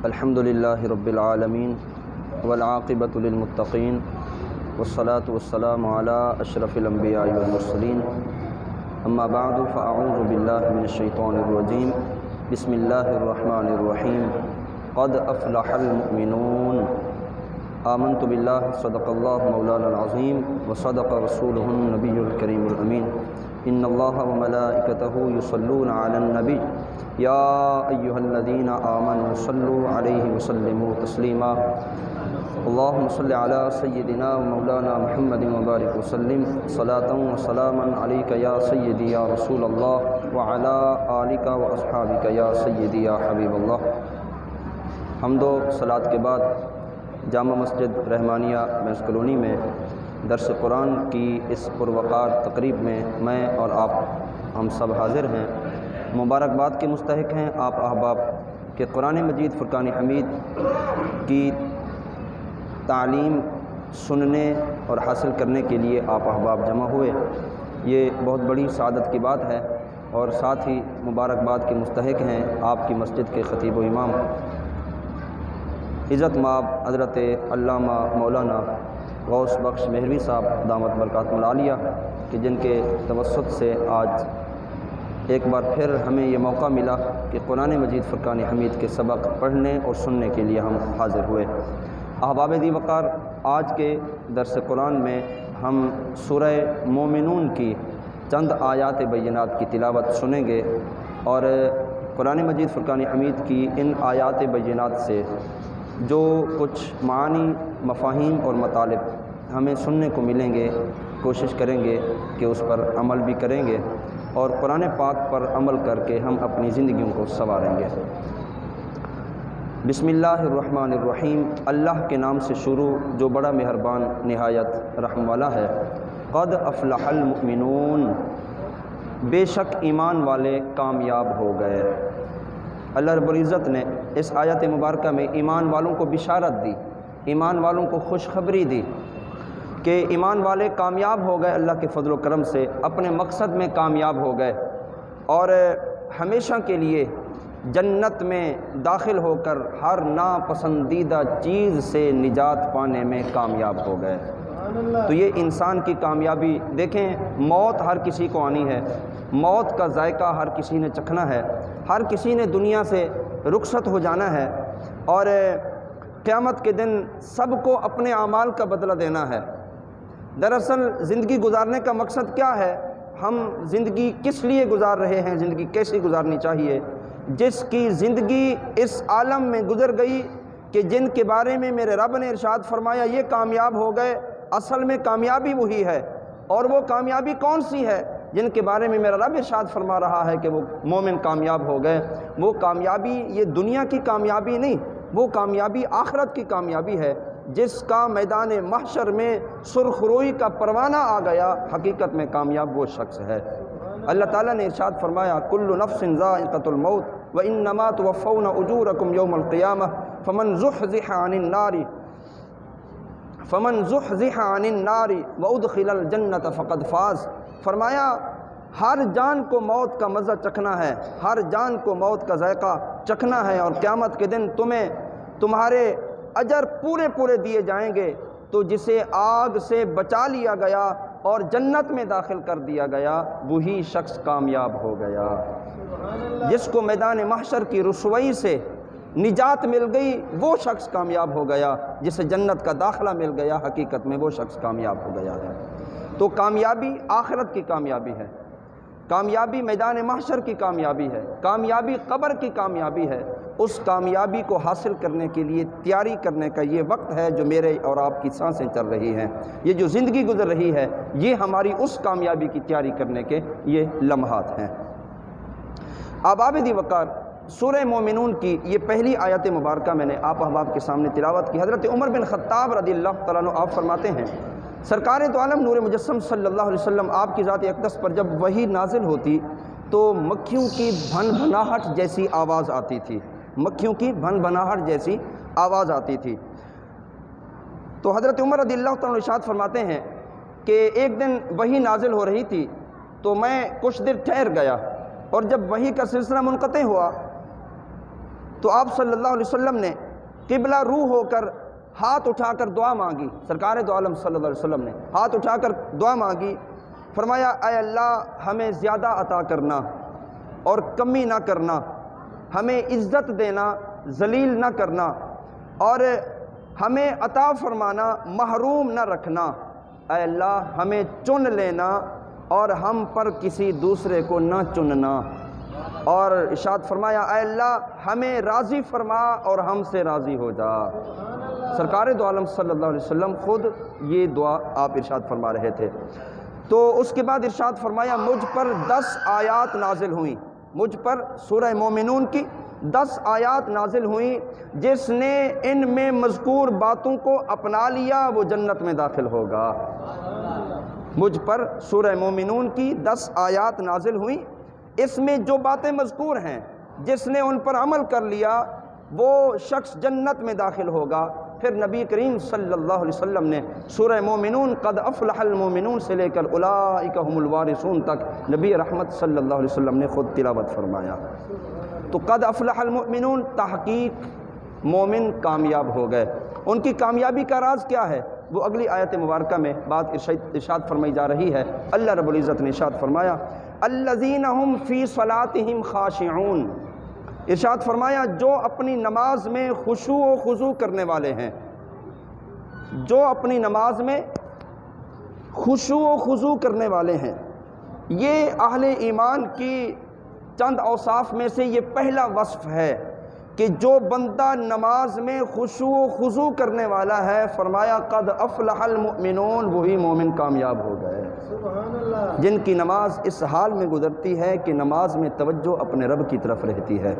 الحمد للہ رب العالمین والعاقبۃ للمتقین والصلاة والسلام علی اشرف الانبیاء والمرسلین اما بعد فاعوذ باللہ من الشیطان الرجیم بسم اللہ الرحمن الرحیم قد افلح المؤمنون آمنت باللہ صدق اللہ مولانا العظیم وصدق رسولہ النبی الکریم الامین ان اللہ وملائکتہ یصلون علی النبی یا ایہا الذین آمنوا صلوا علیہ وسلموا تسلیما اللہم صل علی سیدنا مولانا محمد مبارک وسلم صلاۃ و سلاما علیک یا سیدی یا رسول اللہ وعلی آلک و اصحابک یا سیدی یا حبیب اللہ۔ حمد و صلاۃ کے بعد جامع مسجد رحمانیہ مینس کالونی میں درس قرآن کی اس پروقار تقریب میں میں اور آپ ہم سب حاضر ہیں، مبارکباد کے مستحق ہیں آپ احباب کہ قرآن مجید فرقان حمید کی تعلیم سننے اور حاصل کرنے کے لیے آپ احباب جمع ہوئے، یہ بہت بڑی سعادت کی بات ہے۔ اور ساتھ ہی مبارکباد کے مستحق ہیں آپ کی مسجد کے خطیب و امام عزت مآب حضرت علامہ مولانا غوث بخش مہروی صاحب دامت برکاتہم العالیہ کہ جن کے توسط سے آج ایک بار پھر ہمیں یہ موقع ملا کہ قرآن مجید فرقان حمید کے سبق پڑھنے اور سننے کے لیے ہم حاضر ہوئے۔ احباب دی وقار، آج کے درس قرآن میں ہم سورہ مومنون کی چند آیات بینات کی تلاوت سنیں گے، اور قرآن مجید فرقان حمید کی ان آیات بینات سے جو کچھ معانی، مفاہیم اور مطالب ہمیں سننے کو ملیں گے، کوشش کریں گے کہ اس پر عمل بھی کریں گے اور قرآن پاک پر عمل کر کے ہم اپنی زندگیوں کو سنواریں گے۔ بسم اللہ الرحمن الرحیم، اللہ کے نام سے شروع جو بڑا مہربان نہایت رحم والا ہے۔ قد افلح المؤمنون، بے شک ایمان والے کامیاب ہو گئے۔ اللہ رب العزت نے اس آیت مبارکہ میں ایمان والوں کو بشارت دی، ایمان والوں کو خوشخبری دی کہ ایمان والے کامیاب ہو گئے، اللہ کے فضل و کرم سے اپنے مقصد میں کامیاب ہو گئے اور ہمیشہ کے لیے جنت میں داخل ہو کر ہر ناپسندیدہ چیز سے نجات پانے میں کامیاب ہو گئے۔ تو یہ انسان کی کامیابی دیکھیں، موت ہر کسی کو آنی ہے، موت کا ذائقہ ہر کسی نے چکھنا ہے، ہر کسی نے دنیا سے رخصت ہو جانا ہے، اور قیامت کے دن سب کو اپنے اعمال کا بدلہ دینا ہے۔ دراصل زندگی گزارنے کا مقصد کیا ہے؟ ہم زندگی کس لیے گزار رہے ہیں، زندگی کیسی گزارنی چاہیے؟ جس کی زندگی اس عالم میں گزر گئی کہ جن کے بارے میں میرے رب نے ارشاد فرمایا یہ کامیاب ہو گئے، اصل میں کامیابی وہی ہے۔ اور وہ کامیابی کون سی ہے؟ جن کے بارے میں میرا رب ارشاد فرما رہا ہے کہ وہ مومن کامیاب ہو گئے۔ وہ کامیابی یہ دنیا کی کامیابی نہیں، وہ کامیابی آخرت کی کامیابی ہے، جس کا میدان محشر میں سرخ روئی کا پروانہ آ گیا، حقیقت میں کامیاب وہ شخص ہے۔ اللہ تعالیٰ نے ارشاد فرمایا کل نفس ذائقۃ الموت وانما توفون اجورکم یوم القیامہ فمن زحزح عن النار وادخل الجنۃ فقد فاز۔ فرمایا ہر جان کو موت کا مزہ چکھنا ہے، ہر جان کو موت کا ذائقہ چکھنا ہے، اور قیامت کے دن تمہیں تمہارے اجر پورے دیے جائیں گے۔ تو جسے آگ سے بچا لیا گیا اور جنت میں داخل کر دیا گیا، وہی شخص کامیاب ہو گیا۔ جس کو میدان محشر کی رسوائی سے نجات مل گئی وہ شخص کامیاب ہو گیا، جسے جنت کا داخلہ مل گیا، حقیقت میں وہ شخص کامیاب ہو گیا ہے۔ تو کامیابی آخرت کی کامیابی ہے، کامیابی میدان محشر کی کامیابی ہے، کامیابی قبر کی کامیابی ہے۔ اس کامیابی کو حاصل کرنے کے لیے تیاری کرنے کا یہ وقت ہے جو میرے اور آپ کی سانسیں چل رہی ہیں، یہ جو زندگی گزر رہی ہے، یہ ہماری اس کامیابی کی تیاری کرنے کے یہ لمحات ہیں۔ احباب دی وقار، سورہ مومنون کی یہ پہلی آیت مبارکہ میں نے آپ احباب کے سامنے تلاوت کی۔ حضرت عمر بن خطاب رضی اللہ تعالیٰ عنہ آپ فرماتے ہیں سرکار دو عالم نور مجسم صلی اللہ علیہ وسلم آپ کی ذات اقدس پر جب وحی نازل ہوتی تو مکھیوں کی بھن بھناہٹ جیسی آواز آتی تھی، مکھیوں کی بھن بھناہٹ جیسی آواز آتی تھی۔ تو حضرت عمر رضی اللہ تعالیٰ عنہ ارشاد فرماتے ہیں کہ ایک دن وحی نازل ہو رہی تھی تو میں کچھ دیر ٹھہر گیا، اور جب وحی کا سلسلہ منقطع ہوا تو آپ صلی اللہ علیہ وسلم نے قبلہ رو ہو کر ہاتھ اٹھا کر دعا مانگی، سرکار دو عالم صلی اللہ علیہ وسلم نے ہاتھ اٹھا کر دعا مانگی، فرمایا اے اللہ ہمیں زیادہ عطا کرنا اور کمی نہ کرنا، ہمیں عزت دینا، ذلیل نہ کرنا، اور ہمیں عطا فرمانا، محروم نہ رکھنا۔ اے اللہ ہمیں چن لینا اور ہم پر کسی دوسرے کو نہ چننا۔ اور ارشاد فرمایا اے اللہ ہمیں راضی فرما اور ہم سے راضی ہو جا۔ سرکار دو عالم صلی اللہ علیہ وسلم خود یہ دعا آپ ارشاد فرما رہے تھے۔ تو اس کے بعد ارشاد فرمایا مجھ پر 10 آیات نازل ہوئیں، مجھ پر سورہ مومنون کی 10 آیات نازل ہوئیں، جس نے ان میں مذکور باتوں کو اپنا لیا وہ جنت میں داخل ہوگا۔ مجھ پر سورہ مومنون کی 10 آیات نازل ہوئیں، اس میں جو باتیں مذکور ہیں جس نے ان پر عمل کر لیا وہ شخص جنت میں داخل ہوگا۔ پھر نبی کریم صلی اللہ علیہ وسلم نے سورہ مومنون قد افلح المومنون سے لے کر اولئک هم الوارثون تک نبی رحمت صلی اللہ علیہ وسلم نے خود تلاوت فرمایا۔ تو قد افلح المؤمنون تحقیق مومن کامیاب ہو گئے۔ ان کی کامیابی کا راز کیا ہے وہ اگلی آیت مبارکہ میں بات ارشاد فرمائی جا رہی ہے۔ اللہ رب العزت نے ارشاد فرمایا الذین هم فی صلاتهم خاشعون، ارشاد فرمایا جو اپنی نماز میں خشوع و خضوع کرنے والے ہیں، جو اپنی نماز میں خشوع و خضوع کرنے والے ہیں۔ یہ اہل ایمان کی چند اوصاف میں سے یہ پہلا وصف ہے کہ جو بندہ نماز میں خشوع و خضوع کرنے والا ہے، فرمایا قد افلح المؤمنون، وہی مومن کامیاب ہو گئے، جن کی نماز اس حال میں گزرتی ہے کہ نماز میں توجہ اپنے رب کی طرف رہتی ہے،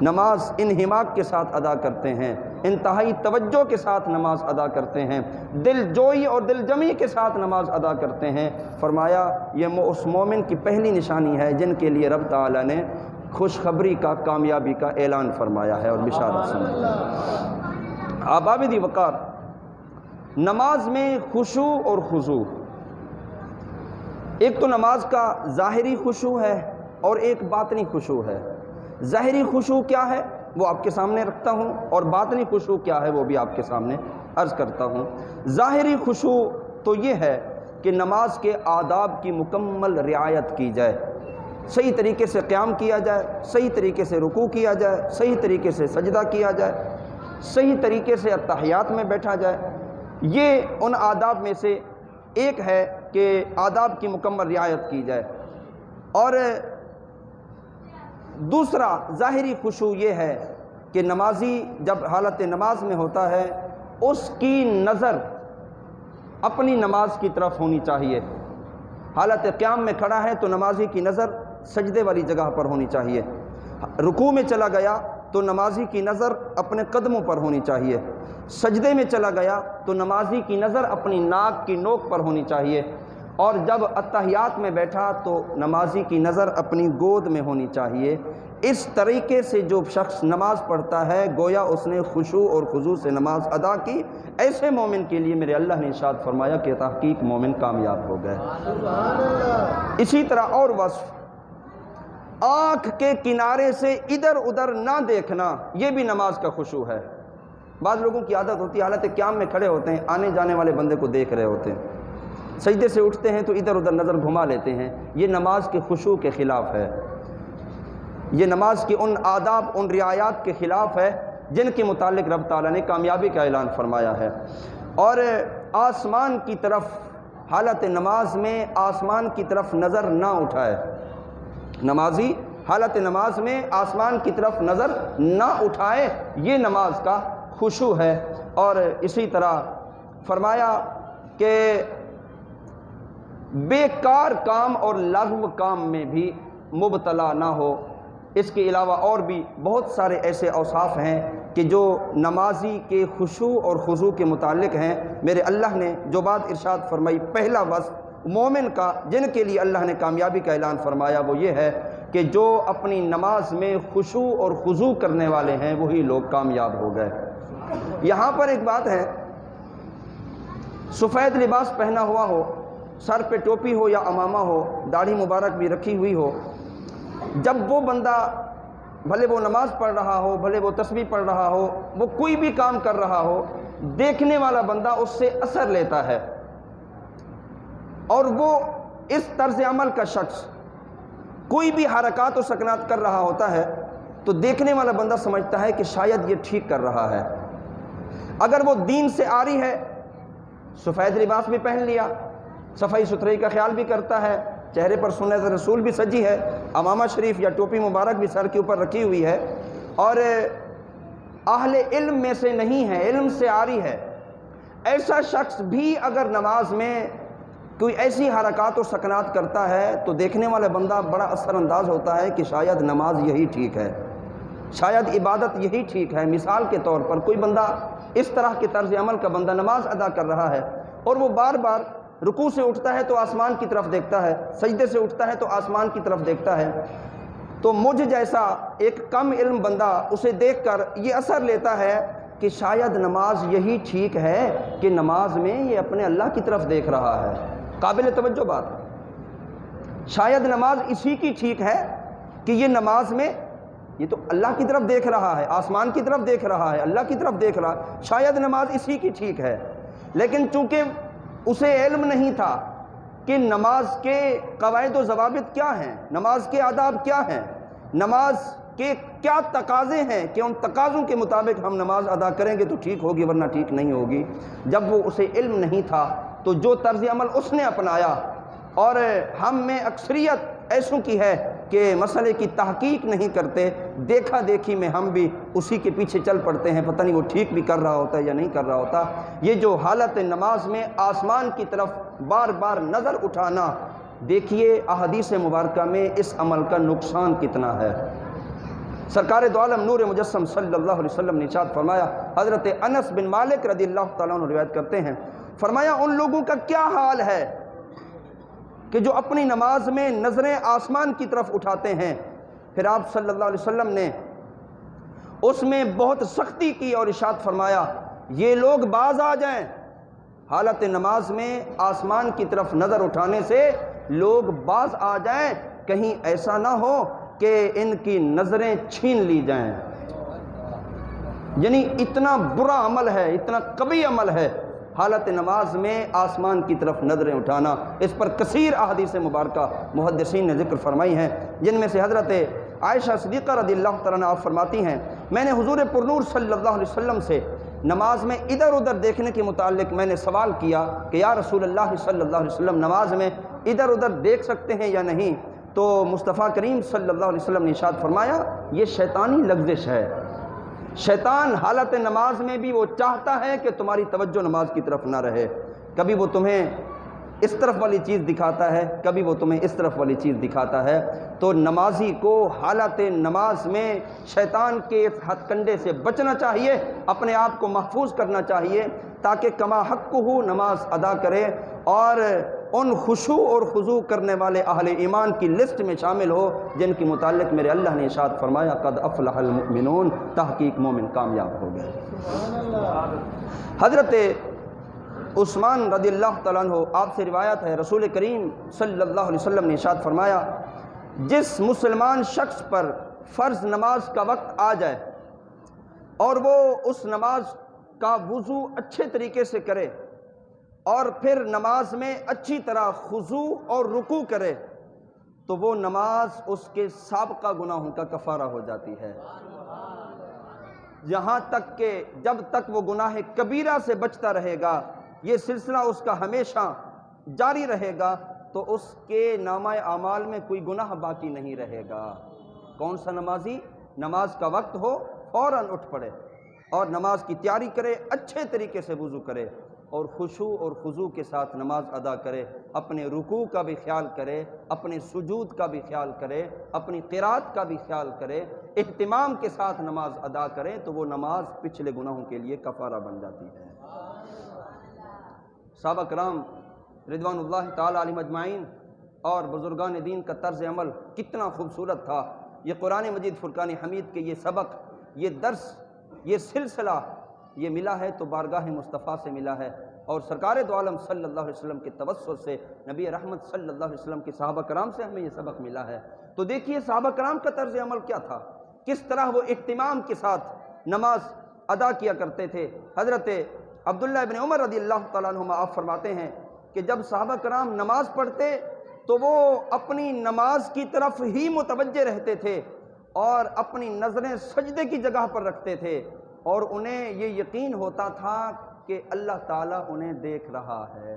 نماز انہماک کے ساتھ ادا کرتے ہیں، انتہائی توجہ کے ساتھ نماز ادا کرتے ہیں، دل جوئی اور دل جمی کے ساتھ نماز ادا کرتے ہیں۔ فرمایا یہ اس مومن کی پہلی نشانی ہے جن کے لیے رب تعالیٰ نے خوشخبری کا، کامیابی کا اعلان فرمایا ہے اور بشارت سنائی۔ آبابی وقار، نماز میں خشوع اور خضوع، ایک تو نماز کا ظاہری خشوع ہے اور ایک باطنی خشوع ہے۔ ظاہری خشوع کیا ہے وہ آپ کے سامنے رکھتا ہوں، اور باطنی خشوع کیا ہے وہ بھی آپ کے سامنے عرض کرتا ہوں۔ ظاہری خشوع تو یہ ہے کہ نماز کے آداب کی مکمل رعایت کی جائے، صحیح طریقے سے قیام کیا جائے، صحیح طریقے سے رکوع کیا جائے، صحیح طریقے سے سجدہ کیا جائے، صحیح طریقے سے اتحیات میں بیٹھا جائے۔ یہ ان آداب میں سے ایک ہے کہ آداب کی مکمل رعایت کی جائے۔ اور دوسرا ظاہری خشوع یہ ہے کہ نمازی جب حالت نماز میں ہوتا ہے اس کی نظر اپنی نماز کی طرف ہونی چاہیے۔ حالت قیام میں کھڑا ہے تو نمازی کی نظر سجدے والی جگہ پر ہونی چاہیے، رکوع میں چلا گیا تو نمازی کی نظر اپنے قدموں پر ہونی چاہیے، سجدے میں چلا گیا تو نمازی کی نظر اپنی ناک کی نوک پر ہونی چاہیے، اور جب اتحیات میں بیٹھا تو نمازی کی نظر اپنی گود میں ہونی چاہیے۔ اس طریقے سے جو شخص نماز پڑھتا ہے گویا اس نے خشوع اور خضوع سے نماز ادا کی۔ ایسے مومن کے لیے میرے اللہ نے ارشاد فرمایا کہ تحقیق مومن کامیاب ہو گئے۔ اسی طرح اور وصف، آنکھ کے کنارے سے ادھر ادھر نہ دیکھنا، یہ بھی نماز کا خشوع ہے۔ بعض لوگوں کی عادت ہوتی ہے حالت قیام میں کھڑے ہوتے ہیں، آنے جانے والے بندے کو دیکھ رہے ہوتے ہیں، سجدے سے اٹھتے ہیں تو ادھر ادھر نظر گھما لیتے ہیں۔ یہ نماز کے خشوع کے خلاف ہے، یہ نماز کے ان آداب، ان رعایات کے خلاف ہے جن کے متعلق رب تعالیٰ نے کامیابی کا اعلان فرمایا ہے۔ اور آسمان کی طرف حالت نماز میں آسمان کی طرف نظر نہ اٹھائے، نمازی حالت نماز میں آسمان کی طرف نظر نہ اٹھائے، یہ نماز کا خشوع ہے۔ اور اسی طرح فرمایا کہ بیکار کام اور لغو کام میں بھی مبتلا نہ ہو۔ اس کے علاوہ اور بھی بہت سارے ایسے اوصاف ہیں کہ جو نمازی کے خشوع اور خضوع کے متعلق ہیں۔ میرے اللہ نے جو بات ارشاد فرمائی، پہلا وصف مومن کا جن کے لیے اللہ نے کامیابی کا اعلان فرمایا وہ یہ ہے کہ جو اپنی نماز میں خشوع اور خضوع کرنے والے ہیں وہی لوگ کامیاب ہو گئے۔ یہاں پر ایک بات ہے، سفید لباس پہنا ہوا ہو، سر پہ ٹوپی ہو یا عمامہ ہو، داڑھی مبارک بھی رکھی ہوئی ہو، جب وہ بندہ بھلے وہ نماز پڑھ رہا ہو، بھلے وہ تسبیح پڑھ رہا ہو، وہ کوئی بھی کام کر رہا ہو، دیکھنے والا بندہ اس سے اثر لیتا ہے، اور وہ اس طرز عمل کا شخص کوئی بھی حرکات و سکنات کر رہا ہوتا ہے تو دیکھنے والا بندہ سمجھتا ہے کہ شاید یہ ٹھیک کر رہا ہے۔ اگر وہ دین سے عاری ہے، سفید لباس بھی پہن لیا، صفائی ستھرائی کا خیال بھی کرتا ہے، چہرے پر سنت رسول بھی سجی ہے، امامہ شریف یا ٹوپی مبارک بھی سر کے اوپر رکھی ہوئی ہے، اور اہل علم میں سے نہیں ہے، علم سے عاری ہے، ایسا شخص بھی اگر نماز میں کوئی ایسی حرکات و سکنات کرتا ہے تو دیکھنے والا بندہ بڑا اثر انداز ہوتا ہے کہ شاید نماز یہی ٹھیک ہے، شاید عبادت یہی ٹھیک ہے۔ مثال کے طور پر کوئی بندہ اس طرح کے طرز عمل کا بندہ نماز ادا کر رہا ہے اور وہ بار بار رکوع سے اٹھتا ہے تو آسمان کی طرف دیکھتا ہے، سجدے سے اٹھتا ہے تو آسمان کی طرف دیکھتا ہے، تو مجھ جیسا ایک کم علم بندہ اسے دیکھ کر یہ اثر لیتا ہے کہ شاید نماز یہی ٹھیک ہے کہ نماز میں یہ اپنے اللہ کی طرف دیکھ رہا ہے۔ قابل توجہ بات ہے، شاید نماز اسی کی ٹھیک ہے کہ یہ نماز میں یہ تو اللہ کی طرف دیکھ رہا ہے، آسمان کی طرف دیکھ رہا ہے، اللہ کی طرف دیکھ رہا ہے، شاید نماز اسی کی ٹھیک ہے، لیکن چونکہ اسے علم نہیں تھا کہ نماز کے قواعد و ضوابط کیا ہیں، نماز کے آداب کیا ہیں، نماز کے کیا تقاضے ہیں کہ ان تقاضوں کے مطابق ہم نماز ادا کریں گے تو ٹھیک ہوگی ورنہ ٹھیک نہیں ہوگی، جب وہ اسے علم نہیں تھا تو جو طرز عمل اس نے اپنایا، اور ہم میں اکثریت ایسوں کی ہے کہ مسئلے کی تحقیق نہیں کرتے، دیکھا دیکھی میں ہم بھی اسی کے پیچھے چل پڑتے ہیں، پتہ نہیں وہ ٹھیک بھی کر رہا ہوتا ہے یا نہیں کر رہا ہوتا۔ یہ جو حالت نماز میں آسمان کی طرف بار بار نظر اٹھانا، دیکھیے احادیث مبارکہ میں اس عمل کا نقصان کتنا ہے۔ سرکار دو عالم نور مجسم صلی اللہ علیہ وسلم نے ارشاد فرمایا، حضرت انس بن مالک رضی اللہ تعالیٰ عنہ روایت کرتے ہیں، فرمایا ان لوگوں کا کیا حال ہے کہ جو اپنی نماز میں نظریں آسمان کی طرف اٹھاتے ہیں۔ پھر آپ صلی اللہ علیہ وسلم نے اس میں بہت سختی کی اور ارشاد فرمایا یہ لوگ باز آ جائیں، حالت نماز میں آسمان کی طرف نظر اٹھانے سے لوگ باز آ جائیں، کہیں ایسا نہ ہو کہ ان کی نظریں چھین لی جائیں۔ یعنی اتنا برا عمل ہے، اتنا قبیح عمل ہے حالت نماز میں آسمان کی طرف نظریں اٹھانا۔ اس پر کثیر احادیث مبارکہ محدثین نے ذکر فرمائی ہیں، جن میں سے حضرت عائشہ صدیقہ رضی اللہ تعالیٰ عنہ آپ فرماتی ہیں، میں نے حضور پرنور صلی اللہ علیہ وسلم سے نماز میں ادھر ادھر دیکھنے کے متعلق میں نے سوال کیا کہ یا رسول اللہ صلی اللہ علیہ وسلم نماز میں ادھر ادھر دیکھ سکتے ہیں یا نہیں؟ تو مصطفیٰ کریم صلی اللہ علیہ وسلم نے ارشاد فرمایا یہ شیطانی لغزش ہے، شیطان حالت نماز میں بھی وہ چاہتا ہے کہ تمہاری توجہ نماز کی طرف نہ رہے، کبھی وہ تمہیں اس طرف والی چیز دکھاتا ہے، کبھی وہ تمہیں اس طرف والی چیز دکھاتا ہے۔ تو نمازی کو حالت نماز میں شیطان کے اس ہتھ کنڈے سے بچنا چاہیے، اپنے آپ کو محفوظ کرنا چاہیے تاکہ کما حق ہو نماز ادا کرے اور ان خشوع اور خضوع کرنے والے اہل ایمان کی لسٹ میں شامل ہو جن کے متعلق میرے اللہ نے ارشاد فرمایا قد افلح المؤمنون، تحقیق مومن کامیاب ہو گئے۔ حضرت عثمان رضی اللہ تعالیٰ عنہ آپ سے روایت ہے، رسول کریم صلی اللہ علیہ وسلم نے ارشاد فرمایا جس مسلمان شخص پر فرض نماز کا وقت آ جائے اور وہ اس نماز کا وضو اچھے طریقے سے کرے اور پھر نماز میں اچھی طرح خضوع اور رکوع کرے تو وہ نماز اس کے سابقہ گناہوں کا کفارہ ہو جاتی ہے، یہاں تک کہ جب تک وہ گناہ کبیرہ سے بچتا رہے گا، یہ سلسلہ اس کا ہمیشہ جاری رہے گا تو اس کے نامہ اعمال میں کوئی گناہ باقی نہیں رہے گا۔ کون سا نمازی نماز کا وقت ہو فوراً اٹھ پڑے اور نماز کی تیاری کرے، اچھے طریقے سے وضو کرے اور خشوع اور خضوع کے ساتھ نماز ادا کرے، اپنے رکوع کا بھی خیال کرے، اپنے سجود کا بھی خیال کرے، اپنی قرات کا بھی خیال کرے، اہتمام کے ساتھ نماز ادا کرے تو وہ نماز پچھلے گناہوں کے لیے کفارہ بن جاتی ہے۔ صحابہ کرام رضوان اللہ تعالی علیہم اجمعین اور بزرگان دین کا طرز عمل کتنا خوبصورت تھا۔ یہ قرآن مجید فرقان حمید کے یہ سبق، یہ درس، یہ سلسلہ یہ ملا ہے تو بارگاہ مصطفیٰ سے ملا ہے اور سرکار دو عالم صلی اللہ علیہ وسلم کے توسط سے نبی رحمت صلی اللہ علیہ وسلم کے صحابہ کرام سے ہمیں یہ سبق ملا ہے۔ تو دیکھیے صحابہ کرام کا طرز عمل کیا تھا، کس طرح وہ اہتمام کے ساتھ نماز ادا کیا کرتے تھے۔ حضرت عبداللہ ابن عمر رضی اللہ تعالیٰ عنہما آپ فرماتے ہیں کہ جب صحابہ کرام نماز پڑھتے تو وہ اپنی نماز کی طرف ہی متوجہ رہتے تھے اور اپنی نظریں سجدے کی جگہ پر رکھتے تھے، اور انہیں یہ یقین ہوتا تھا کہ اللہ تعالیٰ انہیں دیکھ رہا ہے۔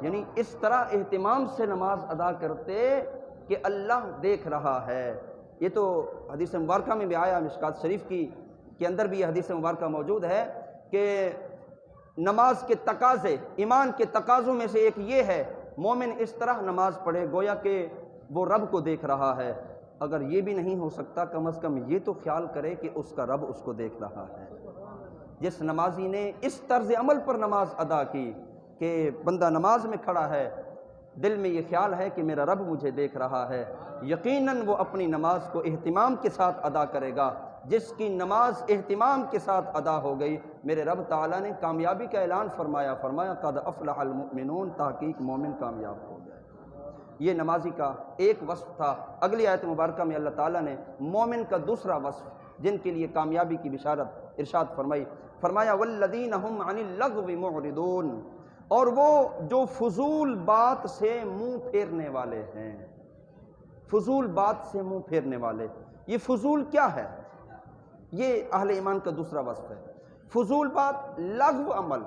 یعنی اس طرح اہتمام سے نماز ادا کرتے کہ اللہ دیکھ رہا ہے۔ یہ تو حدیث مبارکہ میں بھی آیا، مشکات شریف کی کے اندر بھی یہ حدیث مبارکہ موجود ہے کہ نماز کے تقاضے، ایمان کے تقاضوں میں سے ایک یہ ہے مومن اس طرح نماز پڑھے گویا کہ وہ رب کو دیکھ رہا ہے۔ اگر یہ بھی نہیں ہو سکتا، کم از کم یہ تو خیال کرے کہ اس کا رب اس کو دیکھ رہا ہے۔ جس نمازی نے اس طرز عمل پر نماز ادا کی کہ بندہ نماز میں کھڑا ہے، دل میں یہ خیال ہے کہ میرا رب مجھے دیکھ رہا ہے، یقیناً وہ اپنی نماز کو اہتمام کے ساتھ ادا کرے گا۔ جس کی نماز اہتمام کے ساتھ ادا ہو گئی، میرے رب تعالیٰ نے کامیابی کا اعلان فرمایا قد افلح المؤمنون، تحقیق مومن کامیاب ہو گئے۔ یہ نمازی کا ایک وصف تھا۔ اگلی آیت مبارکہ میں اللہ تعالیٰ نے مومن کا دوسرا وصف، جن کے لیے کامیابی کی بشارت ارشاد فرمایا والذین هم عن اللغو معرضون، اور وہ جو فضول بات سے منہ پھیرنے والے ہیں۔ فضول بات سے منہ پھیرنے والے، یہ فضول کیا ہے؟ یہ اہل ایمان کا دوسرا وصف ہے۔ فضول بات، لغو عمل،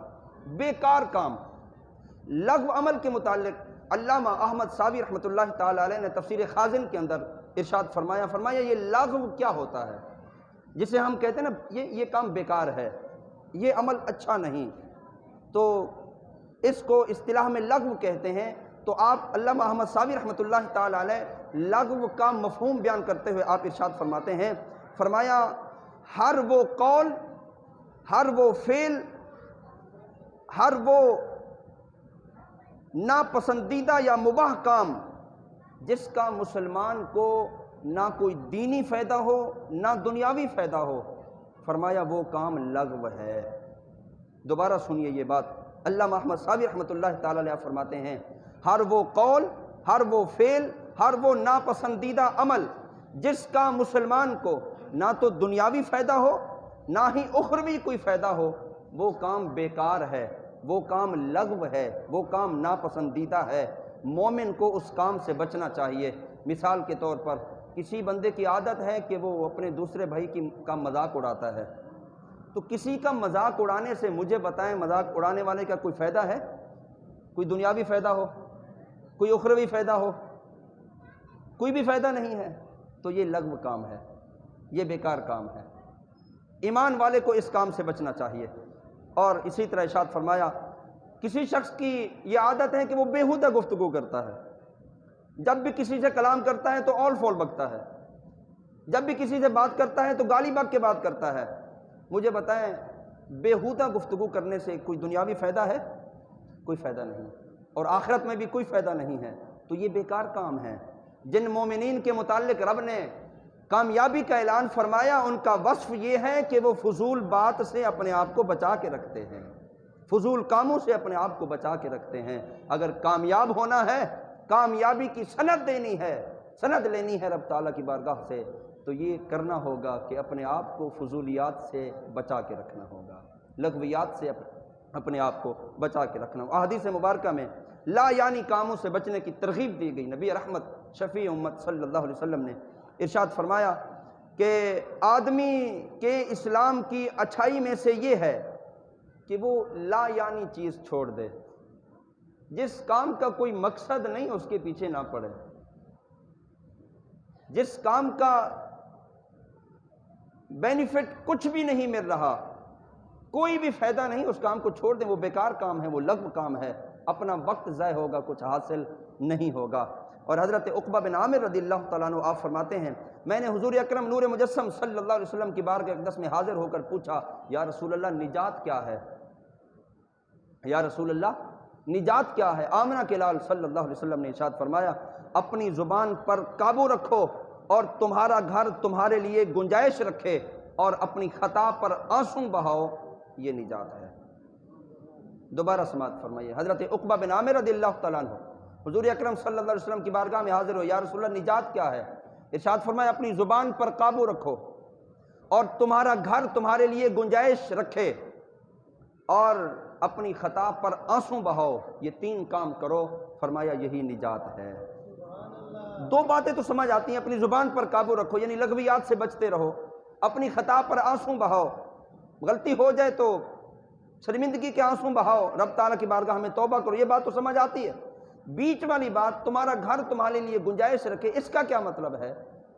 بیکار کام۔ لغو عمل کے متعلق علامہ احمد صابی رحمۃ اللہ تعالی علیہ نے تفسیر خازن کے اندر ارشاد فرمایا یہ لغو کیا ہوتا ہے، جسے ہم کہتے ہیں نا یہ کام بیکار ہے، یہ عمل اچھا نہیں، تو اس کو اصطلاح میں لغو کہتے ہیں۔ تو آپ علامہ احمد صابی رحمۃ اللہ تعالی علیہ لغو کا مفہوم بیان کرتے ہوئے آپ ارشاد فرماتے ہیں، فرمایا ہر وہ قول، ہر وہ فعل، ہر وہ ناپسندیدہ یا مباح کام جس کا مسلمان کو نہ کوئی دینی فائدہ ہو نہ دنیاوی فائدہ ہو، فرمایا وہ کام لغو ہے۔ دوبارہ سنیے یہ بات، علامہ احمد صابی رحمۃ اللہ تعالی علیہ فرماتے ہیں ہر وہ قول، ہر وہ فعل، ہر وہ ناپسندیدہ عمل جس کا مسلمان کو نہ تو دنیاوی فائدہ ہو نہ ہی اخروی کوئی فائدہ ہو، وہ کام بیکار ہے، وہ کام لغو ہے، وہ کام ناپسندیدہ ہے۔ مومن کو اس کام سے بچنا چاہیے۔ مثال کے طور پر کسی بندے کی عادت ہے کہ وہ اپنے دوسرے بھائی کا مذاق اڑاتا ہے، تو کسی کا مذاق اڑانے سے مجھے بتائیں مذاق اڑانے والے کا کوئی فائدہ ہے؟ کوئی دنیاوی فائدہ ہو، کوئی اخروی فائدہ ہو؟ کوئی بھی فائدہ نہیں ہے، تو یہ لغو کام ہے، یہ بیکار کام ہے۔ ایمان والے کو اس کام سے بچنا چاہیے۔ اور اسی طرح ارشاد فرمایا کسی شخص کی یہ عادت ہے کہ وہ بیہودہ گفتگو کرتا ہے، جب بھی کسی سے کلام کرتا ہے تو اول فول بکتا ہے، جب بھی کسی سے بات کرتا ہے تو گالی بک کے بات کرتا ہے۔ مجھے بتائیں بیہودہ گفتگو کرنے سے کوئی دنیاوی فائدہ ہے؟ کوئی فائدہ نہیں، اور آخرت میں بھی کوئی فائدہ نہیں ہے، تو یہ بیکار کام ہے۔ جن مومنین کے متعلق رب نے کامیابی کا اعلان فرمایا ان کا وصف یہ ہے کہ وہ فضول بات سے اپنے آپ کو بچا کے رکھتے ہیں، فضول کاموں سے اپنے آپ کو بچا کے رکھتے ہیں۔ اگر کامیاب ہونا ہے، کامیابی کی سند لینی ہے رب تعالیٰ کی بارگاہ سے، تو یہ کرنا ہوگا کہ اپنے آپ کو فضولیات سے بچا کے رکھنا ہوگا، لغویات سے اپنے آپ کو بچا کے رکھنا ہوگا۔ احادیث مبارکہ میں لا یعنی کاموں سے بچنے کی ترغیب دی گئی۔ نبی رحمت شفیع امت صلی اللہ علیہ وسلم نے ارشاد فرمایا کہ آدمی کے اسلام کی اچھائی میں سے یہ ہے کہ وہ لا یعنی چیز چھوڑ دے، جس کام کا کوئی مقصد نہیں اس کے پیچھے نہ پڑے، جس کام کا بینیفٹ کچھ بھی نہیں مل رہا، کوئی بھی فائدہ نہیں، اس کام کو چھوڑ دیں، وہ بیکار کام ہے، وہ لغو کام ہے، اپنا وقت ضائع ہوگا، کچھ حاصل نہیں ہوگا۔ اور حضرت عقبہ بن عامر رضی اللہ تعالیٰ عنہ آپ فرماتے ہیں میں نے حضور اکرم نور مجسم صلی اللہ علیہ وسلم کی بارگاہ اقدس میں حاضر ہو کر پوچھا یا رسول اللہ نجات کیا ہے؟ یا رسول اللہ نجات کیا ہے؟ آمنہ کے لال صلی اللہ علیہ وسلم نے ارشاد فرمایا اپنی زبان پر قابو رکھو اور تمہارا گھر تمہارے لیے گنجائش رکھے اور اپنی خطا پر آنسو بہاؤ، یہ نجات ہے۔ دوبارہ سماعت فرمائیے، حضرت عقبہ بن عامر رضی اللہ تعالیٰ عنہ حضور اکرم صلی اللہ علیہ وسلم کی بارگاہ میں حاضر ہو، یا رسول اللہ نجات کیا ہے؟ ارشاد فرمایا اپنی زبان پر قابو رکھو اور تمہارا گھر تمہارے لیے گنجائش رکھے اور اپنی خطا پر آنسو بہاؤ، یہ 3 کام کرو، فرمایا یہی نجات ہے۔ 2 باتیں تو سمجھ آتی ہیں، اپنی زبان پر قابو رکھو یعنی لغویات سے بچتے رہو، اپنی خطا پر آنسو بہاؤ، غلطی ہو جائے تو شرمندگی کے آنسو بہاؤ، رب تعالیٰ کی بارگاہ میں توبہ کرو، یہ بات تو سمجھ آتی ہے۔ بیچ والی بات تمہارا گھر تمہارے لیے گنجائش رکھے، اس کا کیا مطلب ہے؟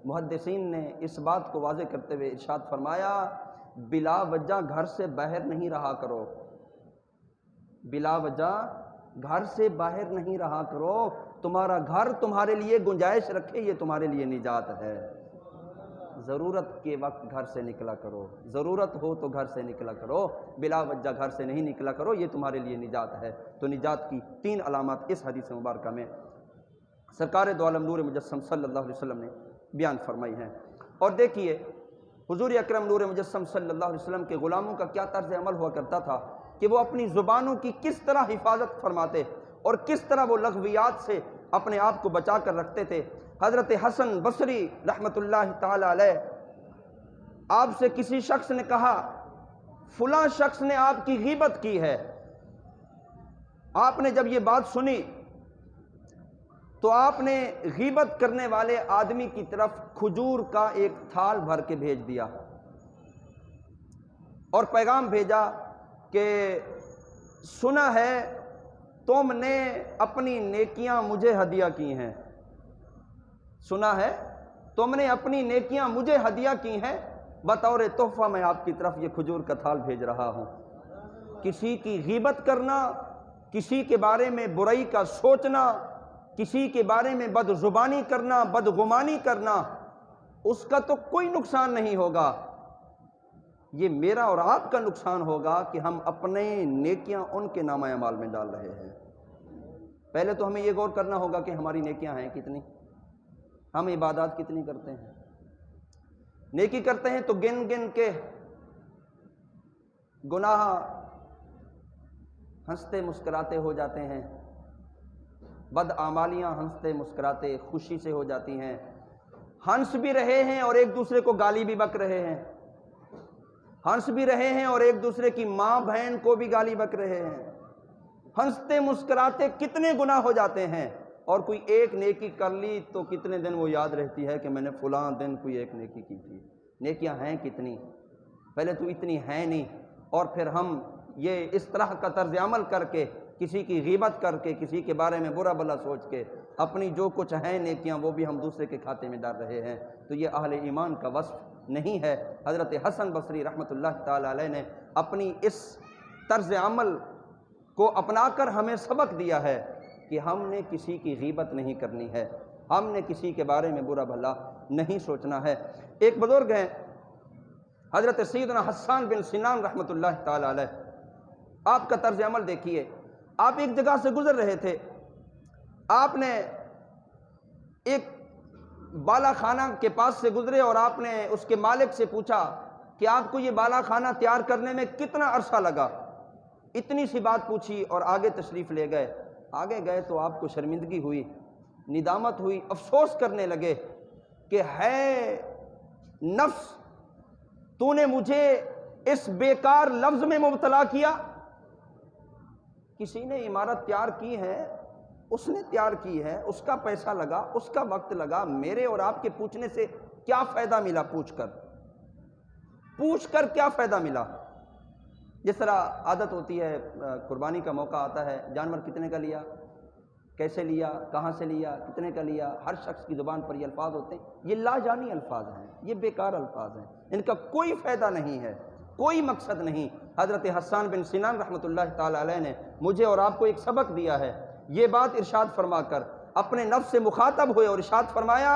محدثین نے اس بات کو واضح کرتے ہوئے ارشاد فرمایا بلا وجہ گھر سے باہر نہیں رہا کرو، بلا وجہ گھر سے باہر نہیں رہا کرو، تمہارا گھر تمہارے لیے گنجائش رکھے، یہ تمہارے لیے نجات ہے۔ ضرورت کے وقت گھر سے نکلا کرو، ضرورت ہو تو گھر سے نکلا کرو، بلا وجہ گھر سے نہیں نکلا کرو، یہ تمہارے لیے نجات ہے۔ تو نجات کی 3 علامات اس حدیث مبارکہ میں سرکار دو عالم نور مجسم صلی اللہ علیہ وسلم نے بیان فرمائی ہیں۔ اور دیکھیے حضور اکرم نور مجسم صلی اللہ علیہ وسلم کے غلاموں کا کیا طرز عمل ہوا کرتا تھا کہ وہ اپنی زبانوں کی کس طرح حفاظت فرماتے اور کس طرح وہ لغویات سے اپنے آپ کو بچا کر رکھتے تھے۔ حضرت حسن بصری رحمۃ اللہ تعالی علیہ، آپ سے کسی شخص نے کہا فلاں شخص نے آپ کی غیبت کی ہے، آپ نے جب یہ بات سنی تو آپ نے غیبت کرنے والے آدمی کی طرف کھجور کا ایک تھال بھر کے بھیج دیا اور پیغام بھیجا کہ سنا ہے تم نے اپنی نیکیاں مجھے ہدیہ کی ہیں، سنا ہے تم نے اپنی نیکیاں مجھے ہدیہ کی ہیں، بطور تحفہ میں آپ کی طرف یہ کھجور کا تھال بھیج رہا ہوں۔ کسی کی غیبت کرنا، کسی کے بارے میں برائی کا سوچنا، کسی کے بارے میں بد زبانی کرنا، بدگمانی کرنا، اس کا تو کوئی نقصان نہیں ہوگا، یہ میرا اور آپ کا نقصان ہوگا کہ ہم اپنے نیکیاں ان کے نامہ اعمال میں ڈال رہے ہیں۔ پہلے تو ہمیں یہ غور کرنا ہوگا کہ ہماری نیکیاں ہیں کتنی، ہم عبادات کتنی کرتے ہیں۔ نیکی کرتے ہیں تو گن گن کے، گناہ ہنستے مسکراتے ہو جاتے ہیں، بد اعمالیاں ہنستے مسکراتے خوشی سے ہو جاتی ہیں، ہنس بھی رہے ہیں اور ایک دوسرے کو گالی بھی بک رہے ہیں، ہنس بھی رہے ہیں اور ایک دوسرے کی ماں بہن کو بھی گالی بک رہے ہیں، ہنستے مسکراتے کتنے گناہ ہو جاتے ہیں، اور کوئی ایک نیکی کر لی تو کتنے دن وہ یاد رہتی ہے کہ میں نے فلاں دن کوئی ایک نیکی کی تھی۔ نیکیاں ہیں کتنی، پہلے تو اتنی ہیں نہیں، اور پھر ہم یہ اس طرح کا طرز عمل کر کے، کسی کی غیبت کر کے، کسی کے بارے میں برا بھلا سوچ کے، اپنی جو کچھ ہیں نیکیاں وہ بھی ہم دوسرے کے کھاتے میں ڈال رہے ہیں، تو یہ اہل ایمان کا وصف نہیں ہے۔ حضرت حسن بصری رحمۃ اللہ تعالی علیہ نے اپنی اس طرز عمل کو اپنا کر ہمیں سبق دیا ہے کہ ہم نے کسی کی غیبت نہیں کرنی ہے، ہم نے کسی کے بارے میں برا بھلا نہیں سوچنا ہے۔ ایک بزرگ ہیں حضرت سیدنا حسان بن سنان رحمۃ اللہ تعالی علیہ، آپ کا طرز عمل دیکھیے، آپ ایک جگہ سے گزر رہے تھے، آپ نے ایک بالا خانہ کے پاس سے گزرے اور آپ نے اس کے مالک سے پوچھا کہ آپ کو یہ بالا خانہ تیار کرنے میں کتنا عرصہ لگا، اتنی سی بات پوچھی اور آگے تشریف لے گئے۔ آگے گئے تو آپ کو شرمندگی ہوئی، ندامت ہوئی، افسوس کرنے لگے کہ ہے نفس تو نے مجھے اس بیکار لفظ میں مبتلا کیا۔ کسی نے عمارت تیار کی ہے، اس نے تیار کی ہے، اس کا پیسہ لگا، اس کا وقت لگا، میرے اور آپ کے پوچھنے سے کیا فائدہ ملا؟ پوچھ کر کیا فائدہ ملا؟ جس طرح عادت ہوتی ہے، قربانی کا موقع آتا ہے، جانور کتنے کا لیا، کیسے لیا، کہاں سے لیا، کتنے کا لیا، ہر شخص کی زبان پر یہ الفاظ ہوتے ہیں، یہ لاجانی الفاظ ہیں، یہ بیکار الفاظ ہیں، ان کا کوئی فائدہ نہیں ہے، کوئی مقصد نہیں۔ حضرت حسان بن سنان رحمۃ اللہ تعالی علیہ نے مجھے اور آپ کو ایک سبق دیا ہے، یہ بات ارشاد فرما کر اپنے نفس سے مخاطب ہوئے اور ارشاد فرمایا،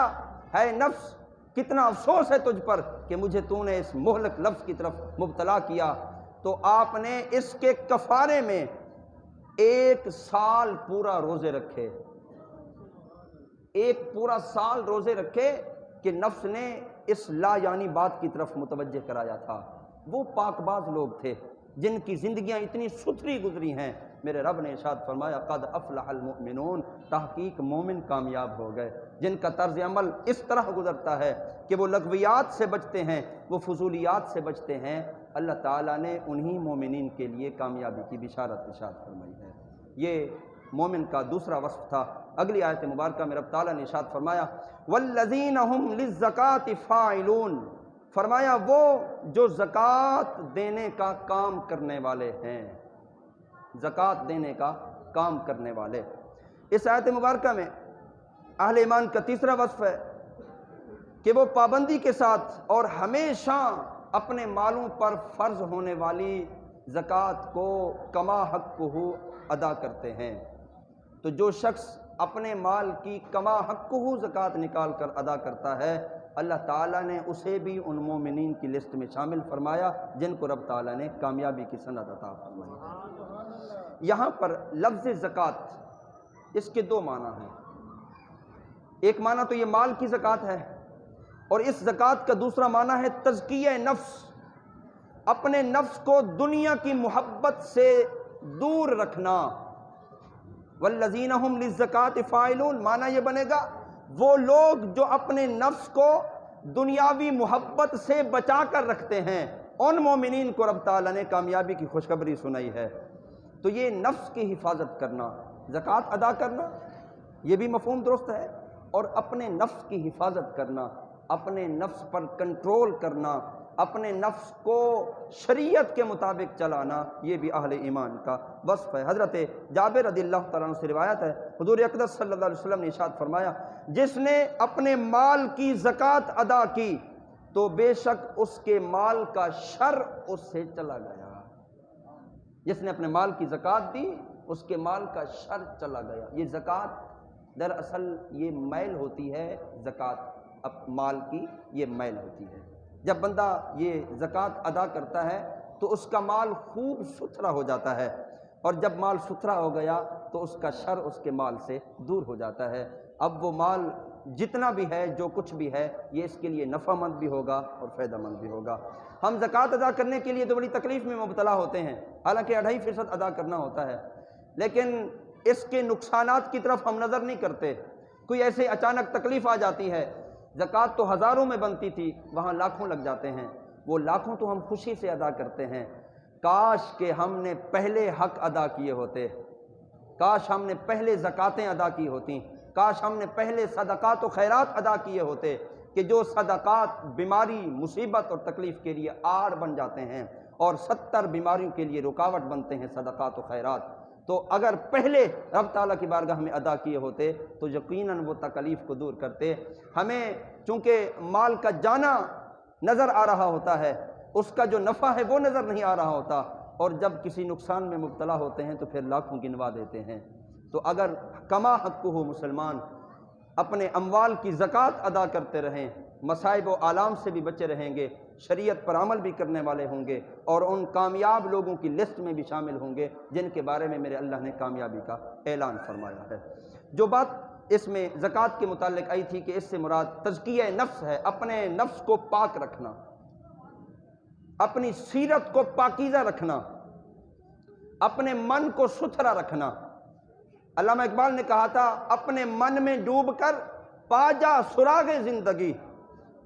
ہے نفس کتنا افسوس ہے تجھ پر کہ مجھے تو نے اس مہلک لفظ کی طرف مبتلا کیا۔ تو آپ نے اس کے کفارے میں 1 سال پورا روزے رکھے، 1 پورا سال روزے رکھے کہ نفس نے اس لا یعنی بات کی طرف متوجہ کرایا تھا۔ وہ پاک باز لوگ تھے جن کی زندگیاں اتنی ستھری گزری ہیں، میرے رب نے ارشاد فرمایا قد افلح المؤمنون، تحقیق مومن کامیاب ہو گئے۔ جن کا طرز عمل اس طرح گزرتا ہے کہ وہ لغویات سے بچتے ہیں، وہ فضولیات سے بچتے ہیں، اللہ تعالیٰ نے انہی مومنین کے لیے کامیابی کی بشارت ارشاد فرمائی ہے۔ یہ مومن کا دوسرا وصف تھا۔ اگلی آیت مبارکہ میں رب تعالیٰ نے ارشاد فرمایا والذین ھم للزکاۃ فاعلون، فرمایا وہ جو زکوٰۃ دینے کا کام کرنے والے ہیں، زکوٰۃ دینے کا کام کرنے والے۔ اس آیت مبارکہ میں اہل ایمان کا تیسرا وصف ہے کہ وہ پابندی کے ساتھ اور ہمیشہ اپنے مالوں پر فرض ہونے والی زکوٰۃ کو کما حقہ ادا کرتے ہیں۔ تو جو شخص اپنے مال کی کما حقہ زکوٰۃ نکال کر ادا کرتا ہے، اللہ تعالیٰ نے اسے بھی ان مومنین کی لسٹ میں شامل فرمایا جن کو رب تعالیٰ نے کامیابی کی سند عطا فرمائی ہے۔ یہاں پر لفظ زکوٰۃ اس کے دو معنی ہیں۔ ایک معنی تو یہ مال کی زکوٰۃ ہے، اور اس زکوٰۃ کا دوسرا معنی ہے تزکیہ نفس، اپنے نفس کو دنیا کی محبت سے دور رکھنا۔ والذین ھم للزکاۃ فاعلون، معنی یہ بنے گا وہ لوگ جو اپنے نفس کو دنیاوی محبت سے بچا کر رکھتے ہیں، ان مومنین کو رب تعالیٰ نے کامیابی کی خوشخبری سنائی ہے۔ تو یہ نفس کی حفاظت کرنا، زکوٰۃ ادا کرنا، یہ بھی مفہوم درست ہے، اور اپنے نفس کی حفاظت کرنا، اپنے نفس پر کنٹرول کرنا، اپنے نفس کو شریعت کے مطابق چلانا، یہ بھی اہل ایمان کا وصف ہے۔ حضرت جابر رضی اللہ تعالیٰ عنہ سے روایت ہے، حضور اقدس صلی اللہ علیہ وسلم نے ارشاد فرمایا جس نے اپنے مال کی زکوٰۃ ادا کی تو بے شک اس کے مال کا شر اس سے چلا گیا۔ جس نے اپنے مال کی زکوٰۃ دی اس کے مال کا شر چلا گیا۔ یہ زکوٰۃ دراصل یہ میل ہوتی ہے، زکوٰۃ مال کی یہ میل ہوتی ہے۔ جب بندہ یہ زکوٰۃ ادا کرتا ہے تو اس کا مال خوب ستھرا ہو جاتا ہے، اور جب مال ستھرا ہو گیا تو اس کا شر اس کے مال سے دور ہو جاتا ہے۔ اب وہ مال جتنا بھی ہے، جو کچھ بھی ہے، یہ اس کے لیے نفع مند بھی ہوگا اور فائدہ مند بھی ہوگا۔ ہم زکوٰۃ ادا کرنے کے لیے تو بڑی تکلیف میں مبتلا ہوتے ہیں، حالانکہ 2.5% ادا کرنا ہوتا ہے، لیکن اس کے نقصانات کی طرف ہم نظر نہیں کرتے۔ کوئی ایسے اچانک تکلیف آ جاتی ہے، زکوٰۃ تو ہزاروں میں بنتی تھی، وہاں لاکھوں لگ جاتے ہیں، وہ لاکھوں تو ہم خوشی سے ادا کرتے ہیں۔ کاش کہ ہم نے پہلے حق ادا کیے ہوتے، کاش ہم نے پہلے زکوٰۃیں ادا کی ہوتی، کاش ہم نے پہلے صدقات و خیرات ادا کیے ہوتے، کہ جو صدقات بیماری، مصیبت اور تکلیف کے لیے آڑ بن جاتے ہیں، اور 70 بیماریوں کے لیے رکاوٹ بنتے ہیں صدقات و خیرات۔ تو اگر پہلے رب تعالیٰ کی بارگاہ میں ادا کیے ہوتے تو یقیناً وہ تکلیف کو دور کرتے۔ ہمیں چونکہ مال کا جانا نظر آ رہا ہوتا ہے، اس کا جو نفع ہے وہ نظر نہیں آ رہا ہوتا، اور جب کسی نقصان میں مبتلا ہوتے ہیں تو پھر لاکھوں گنوا دیتے ہیں۔ تو اگر کما حقہ مسلمان اپنے اموال کی زکوٰۃ ادا کرتے رہیں، مصائب و آلام سے بھی بچے رہیں گے، شریعت پر عمل بھی کرنے والے ہوں گے، اور ان کامیاب لوگوں کی لسٹ میں بھی شامل ہوں گے جن کے بارے میں میرے اللہ نے کامیابی کا اعلان فرمایا ہے۔ جو بات اس میں زکوٰۃ کے متعلق آئی تھی کہ اس سے مراد تزکیہ نفس ہے، اپنے نفس کو پاک رکھنا، اپنی سیرت کو پاکیزہ رکھنا، اپنے من کو ستھرا رکھنا۔ علامہ اقبال نے کہا تھا اپنے من میں ڈوب کر پا جا سراغ زندگی،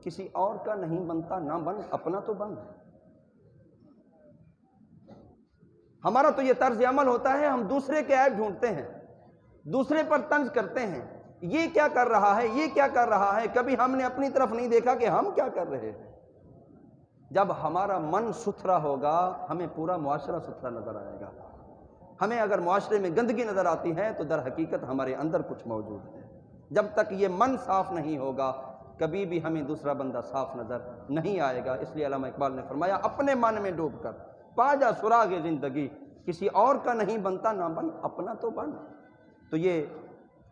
کسی اور کا نہیں بنتا نہ بن، اپنا تو بن۔ ہمارا تو یہ طرز عمل ہوتا ہے، ہم دوسرے کے عیب ڈھونڈتے ہیں، دوسرے پر طنز کرتے ہیں، یہ کیا کر رہا ہے، یہ کیا کر رہا ہے، کبھی ہم نے اپنی طرف نہیں دیکھا کہ ہم کیا کر رہے ہیں۔ جب ہمارا من ستھرا ہوگا ہمیں پورا معاشرہ ستھرا نظر آئے گا۔ ہمیں اگر معاشرے میں گندگی نظر آتی ہے تو در حقیقت ہمارے اندر کچھ موجود ہے۔ جب تک یہ من صاف نہیں ہوگا کبھی بھی ہمیں دوسرا بندہ صاف نظر نہیں آئے گا۔ اس لیے علامہ اقبال نے فرمایا اپنے من میں ڈوب کر پا جا سراغ زندگی، کسی اور کا نہیں بنتا نہ بن، اپنا تو بن۔ تو یہ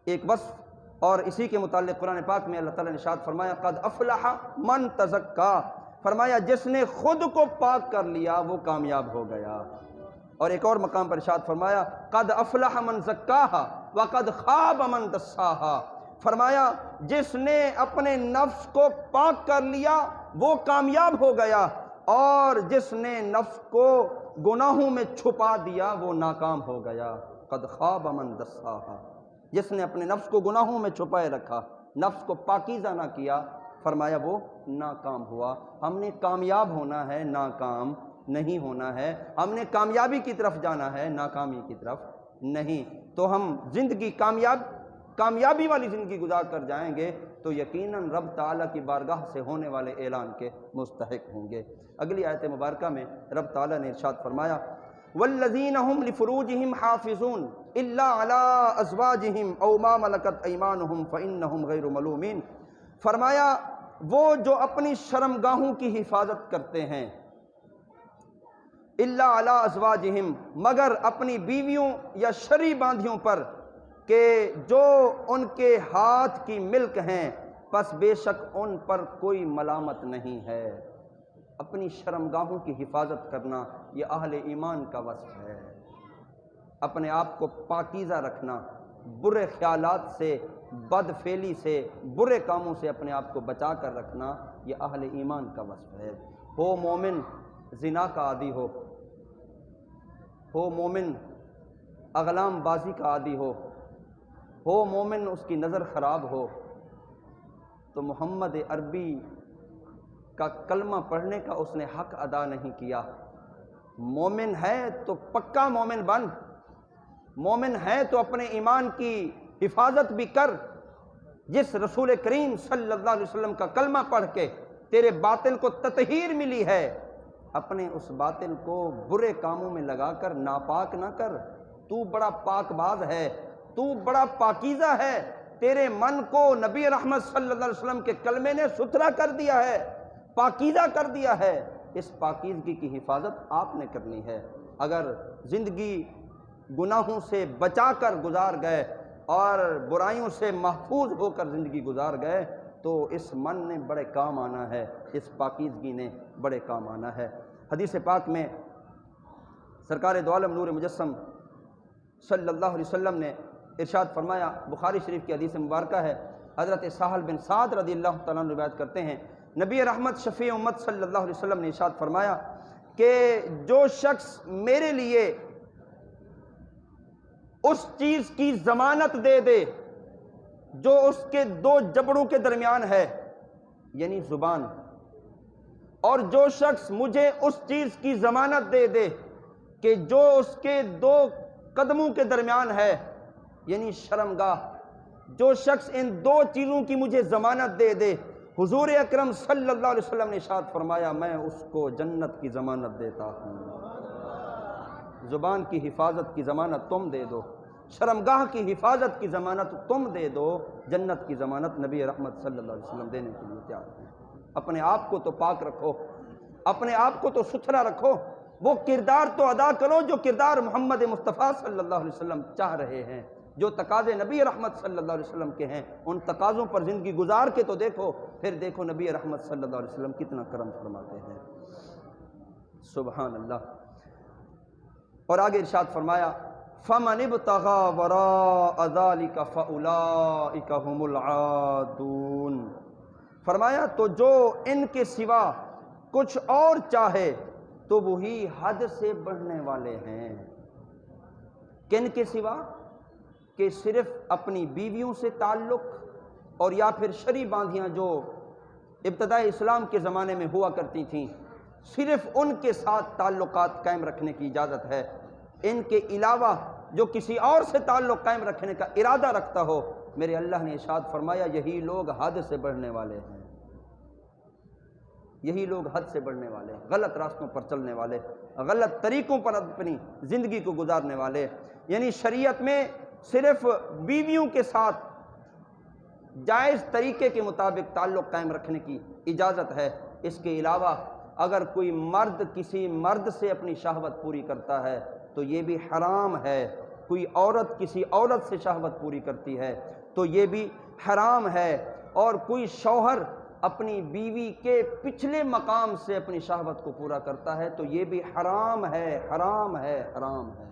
ایک وصف، اور اسی کے متعلق قرآن پاک میں اللہ تعالیٰ نے ارشاد فرمایا قد افلح من تزکا، فرمایا جس نے خود کو پاک کر لیا وہ کامیاب ہو گیا۔ اور ایک اور مقام پر ارشاد فرمایا قد افلح من زکاہا وقد خاب من دساہا، فرمایا جس نے اپنے نفس کو پاک کر لیا وہ کامیاب ہو گیا، اور جس نے نفس کو گناہوں میں چھپا دیا وہ ناکام ہو گیا۔ قد خاب من دساہا، جس نے اپنے نفس کو گناہوں میں چھپائے رکھا نفس کو پاکیزہ نہ کیا، فرمایا وہ ناکام ہوا۔ ہم نے کامیاب ہونا ہے، ناکام نہیں ہونا ہے۔ ہم نے کامیابی کی طرف جانا ہے، ناکامی کی طرف نہیں۔ تو ہم زندگی کامیابی والی زندگی گزار کر جائیں گے تو یقیناً رب تعالیٰ کی بارگاہ سے ہونے والے اعلان کے مستحق ہوں گے۔ اگلی آیت مبارکہ میں رب تعالیٰ نے ارشاد فرمایا والذین هم لفروجہم حافظون الا علی ازواجہم او ما ملکت ایمانہم فانہم غیر ملومین۔ فرمایا وہ جو اپنی شرمگاہوں کی حفاظت کرتے ہیں، الا علی ازواجہم مگر اپنی بیویوں یا شرعی باندھیوں پر کہ جو ان کے ہاتھ کی ملک ہیں، پس بے شک ان پر کوئی ملامت نہیں ہے۔ اپنی شرمگاہوں کی حفاظت کرنا یہ اہل ایمان کا وصف ہے۔ اپنے آپ کو پاکیزہ رکھنا، برے خیالات سے، بد فعلی سے، برے کاموں سے اپنے آپ کو بچا کر رکھنا یہ اہل ایمان کا وصف ہے۔ ہو مومن زنا کا عادی ہو مومن اغلام بازی کا عادی ہو مومن اس کی نظر خراب ہو، تو محمد عربی کا کلمہ پڑھنے کا اس نے حق ادا نہیں کیا۔ مومن ہے تو پکا مومن بن، مومن ہے تو اپنے ایمان کی حفاظت بھی کر۔ جس رسول کریم صلی اللہ علیہ وسلم کا کلمہ پڑھ کے تیرے باطن کو تطہیر ملی ہے، اپنے اس باطن کو برے کاموں میں لگا کر ناپاک نہ کر۔ تو بڑا پاک باز ہے، تو بڑا پاکیزہ ہے، تیرے من کو نبی رحمت صلی اللہ علیہ وسلم کے کلمے نے ستھرا کر دیا ہے، پاکیزہ کر دیا ہے۔ اس پاکیزگی کی حفاظت آپ نے کرنی ہے۔ اگر زندگی گناہوں سے بچا کر گزار گئے اور برائیوں سے محفوظ ہو کر زندگی گزار گئے تو اس من نے بڑے کام آنا ہے، اس پاکیزگی نے بڑے کام آنا ہے۔ حدیث پاک میں سرکار دو عالم نور مجسم صلی اللہ علیہ وسلم نے ارشاد فرمایا، بخاری شریف کی حدیث مبارکہ ہے، حضرت سہل بن سعد رضی اللہ تعالیٰ عنہ روایت کرتے ہیں، نبی رحمت شفیع امت صلی اللہ علیہ وسلم نے ارشاد فرمایا کہ جو شخص میرے لیے اس چیز کی ضمانت دے دے جو اس کے دو جبڑوں کے درمیان ہے، یعنی زبان، اور جو شخص مجھے اس چیز کی ضمانت دے دے کہ جو اس کے دو قدموں کے درمیان ہے، یعنی شرمگاہ، جو شخص ان دو چیزوں کی مجھے ضمانت دے دے، حضور اکرم صلی اللہ علیہ وسلم نے ارشاد فرمایا میں اس کو جنت کی ضمانت دیتا ہوں۔ زبان کی حفاظت کی ضمانت تم دے دو، شرمگاہ کی حفاظت کی ضمانت تم دے دو، جنت کی ضمانت نبی رحمت صلی اللہ علیہ وسلم دینے کے لیے تیار ہیں۔ اپنے آپ کو تو پاک رکھو، اپنے آپ کو تو ستھرا رکھو، وہ کردار تو ادا کرو جو کردار محمد مصطفیٰ صلی اللہ علیہ وسلم چاہ رہے ہیں، جو تقاضے نبی رحمت صلی اللہ علیہ وسلم کے ہیں، ان تقاضوں پر زندگی گزار کے تو دیکھو، پھر دیکھو نبی رحمت صلی اللہ علیہ وسلم کتنا کرم فرماتے ہیں۔ سبحان اللہ۔ اور آگے ارشاد فرمایا فَمَنِ ابْتَغَىٰ وَرَاءَ ذَلِكَ فَأُولَٰئِكَ هُمُ الْعَادُونَ۔ فرمایا تو جو ان کے سوا کچھ اور چاہے تو وہی حد سے بڑھنے والے ہیں۔ کن کے سوا؟ کہ صرف اپنی بیویوں سے تعلق اور یا پھر شرعی باندھیاں جو ابتدائی اسلام کے زمانے میں ہوا کرتی تھیں، صرف ان کے ساتھ تعلقات قائم رکھنے کی اجازت ہے۔ ان کے علاوہ جو کسی اور سے تعلق قائم رکھنے کا ارادہ رکھتا ہو، میرے اللہ نے ارشاد فرمایا یہی لوگ حد سے بڑھنے والے ہیں، یہی لوگ حد سے بڑھنے والے ہیں، غلط راستوں پر چلنے والے، غلط طریقوں پر اپنی زندگی کو گزارنے والے۔ یعنی شریعت میں صرف بیویوں کے ساتھ جائز طریقے کے مطابق تعلق قائم رکھنے کی اجازت ہے، اس کے علاوہ اگر کوئی مرد کسی مرد سے اپنی شہوت پوری کرتا ہے تو یہ بھی حرام ہے، کوئی عورت کسی عورت سے شہوت پوری کرتی ہے تو یہ بھی حرام ہے، اور کوئی شوہر اپنی بیوی کے پچھلے مقام سے اپنی شہوت کو پورا کرتا ہے تو یہ بھی حرام ہے، حرام ہے، حرام ہے۔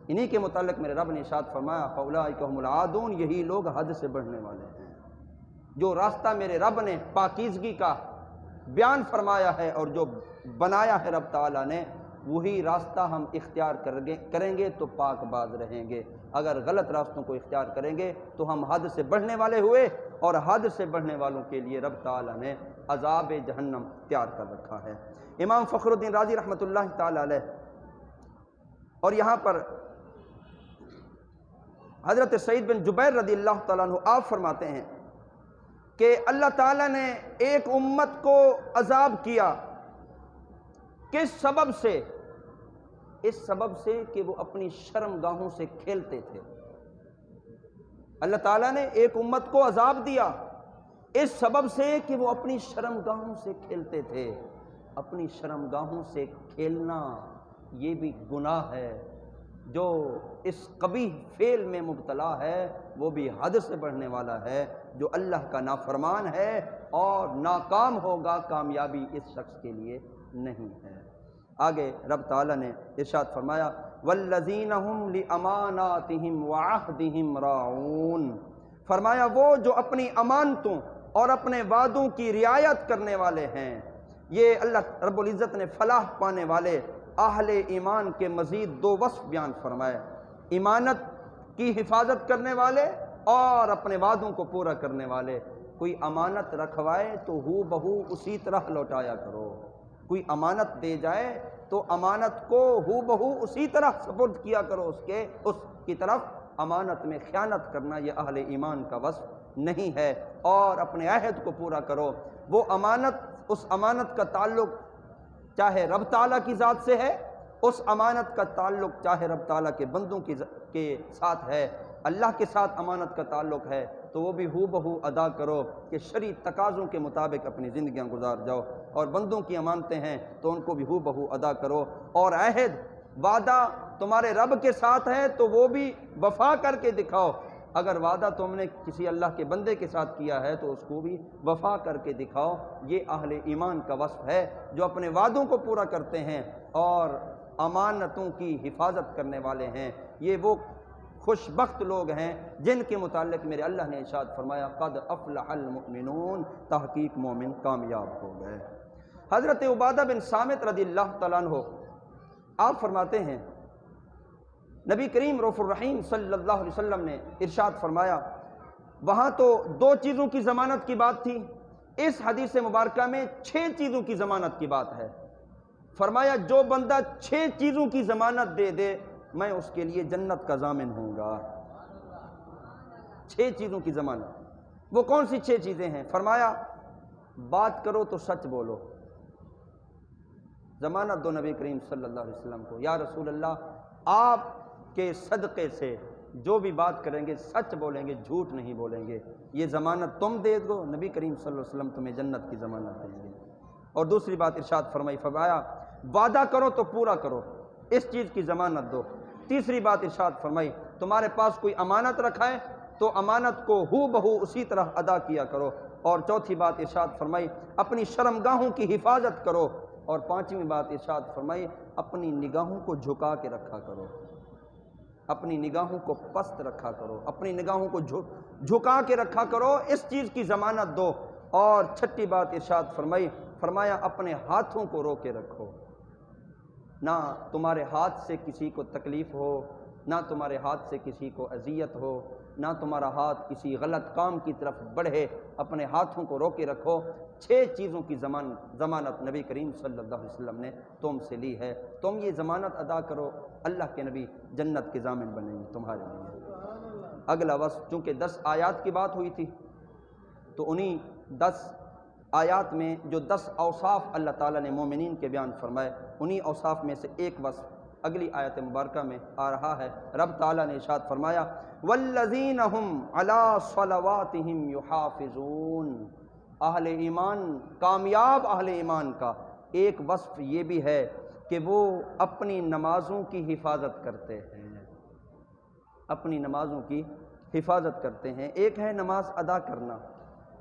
انہی کے متعلق میرے رب نے ارشاد فرمایا فَأُولَٰئِكَ هُمُ الْعَادُونَ، یہی لوگ حد سے بڑھنے والے ہیں۔ جو راستہ میرے رب نے پاکیزگی کا بیان فرمایا ہے اور جو بنایا ہے رب تعالیٰ نے، وہی راستہ ہم اختیار کریں گے تو پاک باز رہیں گے، اگر غلط راستوں کو اختیار کریں گے تو ہم حد سے بڑھنے والے ہوئے، اور حد سے بڑھنے والوں کے لیے رب تعالیٰ نے عذاب جہنم تیار کر رکھا ہے۔ امام فخر الدین رازی رحمۃ اللہ تعالیٰ علیہ، اور یہاں پر حضرت سعید بن جبیر رضی اللہ تعالیٰ عنہ آپ فرماتے ہیں کہ اللہ تعالیٰ نے ایک امت کو عذاب کیا، کس سبب سے؟ اس سبب سے کہ وہ اپنی شرم گاہوں سے کھیلتے تھے۔ اللہ تعالیٰ نے ایک امت کو عذاب دیا اس سبب سے کہ وہ اپنی شرم گاہوں سے کھیلتے تھے۔ اپنی شرم گاہوں سے کھیلنا یہ بھی گناہ ہے، جو اس قبیح فعل میں مبتلا ہے وہ بھی حد سے بڑھنے والا ہے، جو اللہ کا نافرمان ہے، اور ناکام ہوگا، کامیابی اس شخص کے لیے نہیں ہے۔ آگے رب تعالیٰ نے ارشاد فرمایا والذین هم لاماناتهم وعہدهم راعون، فرمایا وہ جو اپنی امانتوں اور اپنے وعدوں کی رعایت کرنے والے ہیں۔ یہ اللہ رب العزت نے فلاح پانے والے اہل ایمان کے مزید دو وصف بیان فرمائے، امانت کی حفاظت کرنے والے اور اپنے وعدوں کو پورا کرنے والے۔ کوئی امانت رکھوائے تو ہو بہو اسی طرح لوٹایا کرو، کوئی امانت دے جائے تو امانت کو ہو بہو اسی طرح سپرد کیا کرو اس کی طرف۔ امانت میں خیانت کرنا یہ اہل ایمان کا وصف نہیں ہے، اور اپنے عہد کو پورا کرو۔ وہ امانت، اس امانت کا تعلق چاہے رب تعالیٰ کی ذات سے ہے، اس امانت کا تعلق چاہے رب تعالیٰ کے بندوں کے ساتھ ہے، اللہ کے ساتھ امانت کا تعلق ہے تو وہ بھی ہو بہو ادا کرو کہ شرعی تقاضوں کے مطابق اپنی زندگیاں گزار جاؤ، اور بندوں کی امانتیں ہیں تو ان کو بھی ہو بہو ادا کرو، اور عہد وعدہ تمہارے رب کے ساتھ ہے تو وہ بھی وفا کر کے دکھاؤ۔ اگر وعدہ تم نے کسی اللہ کے بندے کے ساتھ کیا ہے تو اس کو بھی وفا کر کے دکھاؤ۔ یہ اہل ایمان کا وصف ہے جو اپنے وعدوں کو پورا کرتے ہیں اور امانتوں کی حفاظت کرنے والے ہیں۔ یہ وہ خوش بخت لوگ ہیں جن کے متعلق میرے اللہ نے ارشاد فرمایا قد افلح المؤمنون، تحقیق مومن کامیاب ہو گئے۔ حضرت عبادہ بن صامت رضی اللہ تعالیٰ عنہ آپ فرماتے ہیں نبی کریم رؤوف الرحیم صلی اللہ علیہ وسلم نے ارشاد فرمایا، وہاں تو دو چیزوں کی ضمانت کی بات تھی، اس حدیث مبارکہ میں 6 چیزوں کی ضمانت کی بات ہے۔ فرمایا جو بندہ 6 چیزوں کی ضمانت دے دے میں اس کے لیے جنت کا ضامن ہوں گا۔ 6 چیزوں کی ضمانت، وہ کون سی 6 چیزیں ہیں؟ فرمایا بات کرو تو سچ بولو، ضمانت دو نبی کریم صلی اللہ علیہ وسلم کو، یا رسول اللہ آپ کے صدقے سے جو بھی بات کریں گے سچ بولیں گے، جھوٹ نہیں بولیں گے، یہ ضمانت تم دے دو، نبی کریم صلی اللہ علیہ وسلم تمہیں جنت کی ضمانت دیں گے۔ اور دوسری بات ارشاد فرمایا وعدہ کرو تو پورا کرو، اس چیز کی ضمانت دو۔ تیسری بات ارشاد فرمائی تمہارے پاس کوئی امانت رکھا ہے تو امانت کو ہو بہو اسی طرح ادا کیا کرو۔ اور چوتھی بات ارشاد فرمائی اپنی شرمگاہوں کی حفاظت کرو۔ اور پانچویں بات ارشاد فرمائی اپنی نگاہوں کو جھکا کے رکھا کرو، اپنی نگاہوں کو پست رکھا کرو، اپنی نگاہوں کو جھکا کے رکھا کرو، اس چیز کی ضمانت دو۔ اور چھٹی بات ارشاد فرمایا اپنے ہاتھوں کو روکے رکھو، نہ تمہارے ہاتھ سے کسی کو تکلیف ہو، نہ تمہارے ہاتھ سے کسی کو اذیت ہو، نہ تمہارا ہاتھ کسی غلط کام کی طرف بڑھے، اپنے ہاتھوں کو روکے رکھو۔ 6 چیزوں کی ضمانت نبی کریم صلی اللہ علیہ وسلم نے تم سے لی ہے، تم یہ ضمانت ادا کرو، اللہ کے نبی جنت کے ضامن بنیں گے تمہارے لیے۔ اگلا وصف، چونکہ 10 آیات کی بات ہوئی تھی تو انہی 10 آیات میں جو 10 اوصاف اللہ تعالیٰ نے مومنین کے بیان فرمائے، انہی اوصاف میں سے ایک وصف اگلی آیت مبارکہ میں آ رہا ہے۔ رب تعالیٰ نے ارشاد فرمایا والذین هم علی صلواتہم یحافظون، اہل ایمان، کامیاب اہل ایمان کا ایک وصف یہ بھی ہے کہ وہ اپنی نمازوں کی حفاظت کرتے ہیں، اپنی نمازوں کی حفاظت کرتے ہیں۔ ایک ہے نماز ادا کرنا،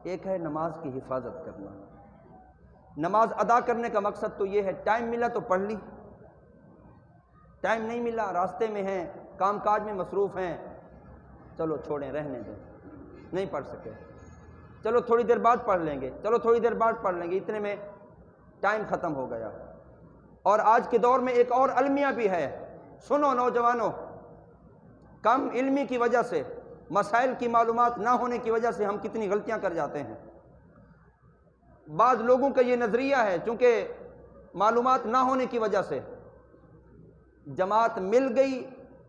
ایک ہے نماز کی حفاظت کرنا۔ نماز ادا کرنے کا مقصد تو یہ ہے ٹائم ملا تو پڑھ لی، ٹائم نہیں ملا راستے میں ہیں، کام کاج میں مصروف ہیں، چلو چھوڑیں، رہنے دیں، نہیں پڑھ سکے، چلو تھوڑی دیر بعد پڑھ لیں گے، چلو تھوڑی دیر بعد پڑھ لیں گے، اتنے میں ٹائم ختم ہو گیا۔ اور آج کے دور میں ایک اور المیہ بھی ہے، سنو نوجوانوں، کم علمی کی وجہ سے، مسائل کی معلومات نہ ہونے کی وجہ سے ہم کتنی غلطیاں کر جاتے ہیں۔ بعض لوگوں کا یہ نظریہ ہے چونکہ معلومات نہ ہونے کی وجہ سے جماعت مل گئی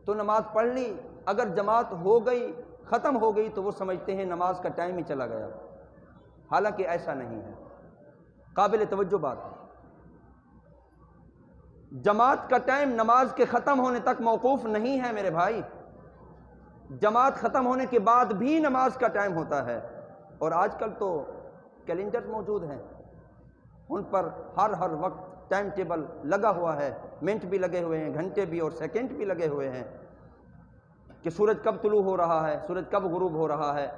تو نماز پڑھ لی، اگر جماعت ہو گئی ختم ہو گئی تو وہ سمجھتے ہیں نماز کا ٹائم ہی چلا گیا، حالانکہ ایسا نہیں ہے۔ قابل توجہ بات ہے، جماعت کا ٹائم نماز کے ختم ہونے تک موقوف نہیں ہے میرے بھائی، جماعت ختم ہونے کے بعد بھی نماز کا ٹائم ہوتا ہے۔ اور آج کل تو کیلنڈر موجود ہیں، ان پر ہر وقت ٹائم ٹیبل لگا ہوا ہے، منٹ بھی لگے ہوئے ہیں، گھنٹے بھی اور سیکنڈ بھی لگے ہوئے ہیں کہ سورج کب طلوع ہو رہا ہے، سورج کب غروب ہو رہا ہے۔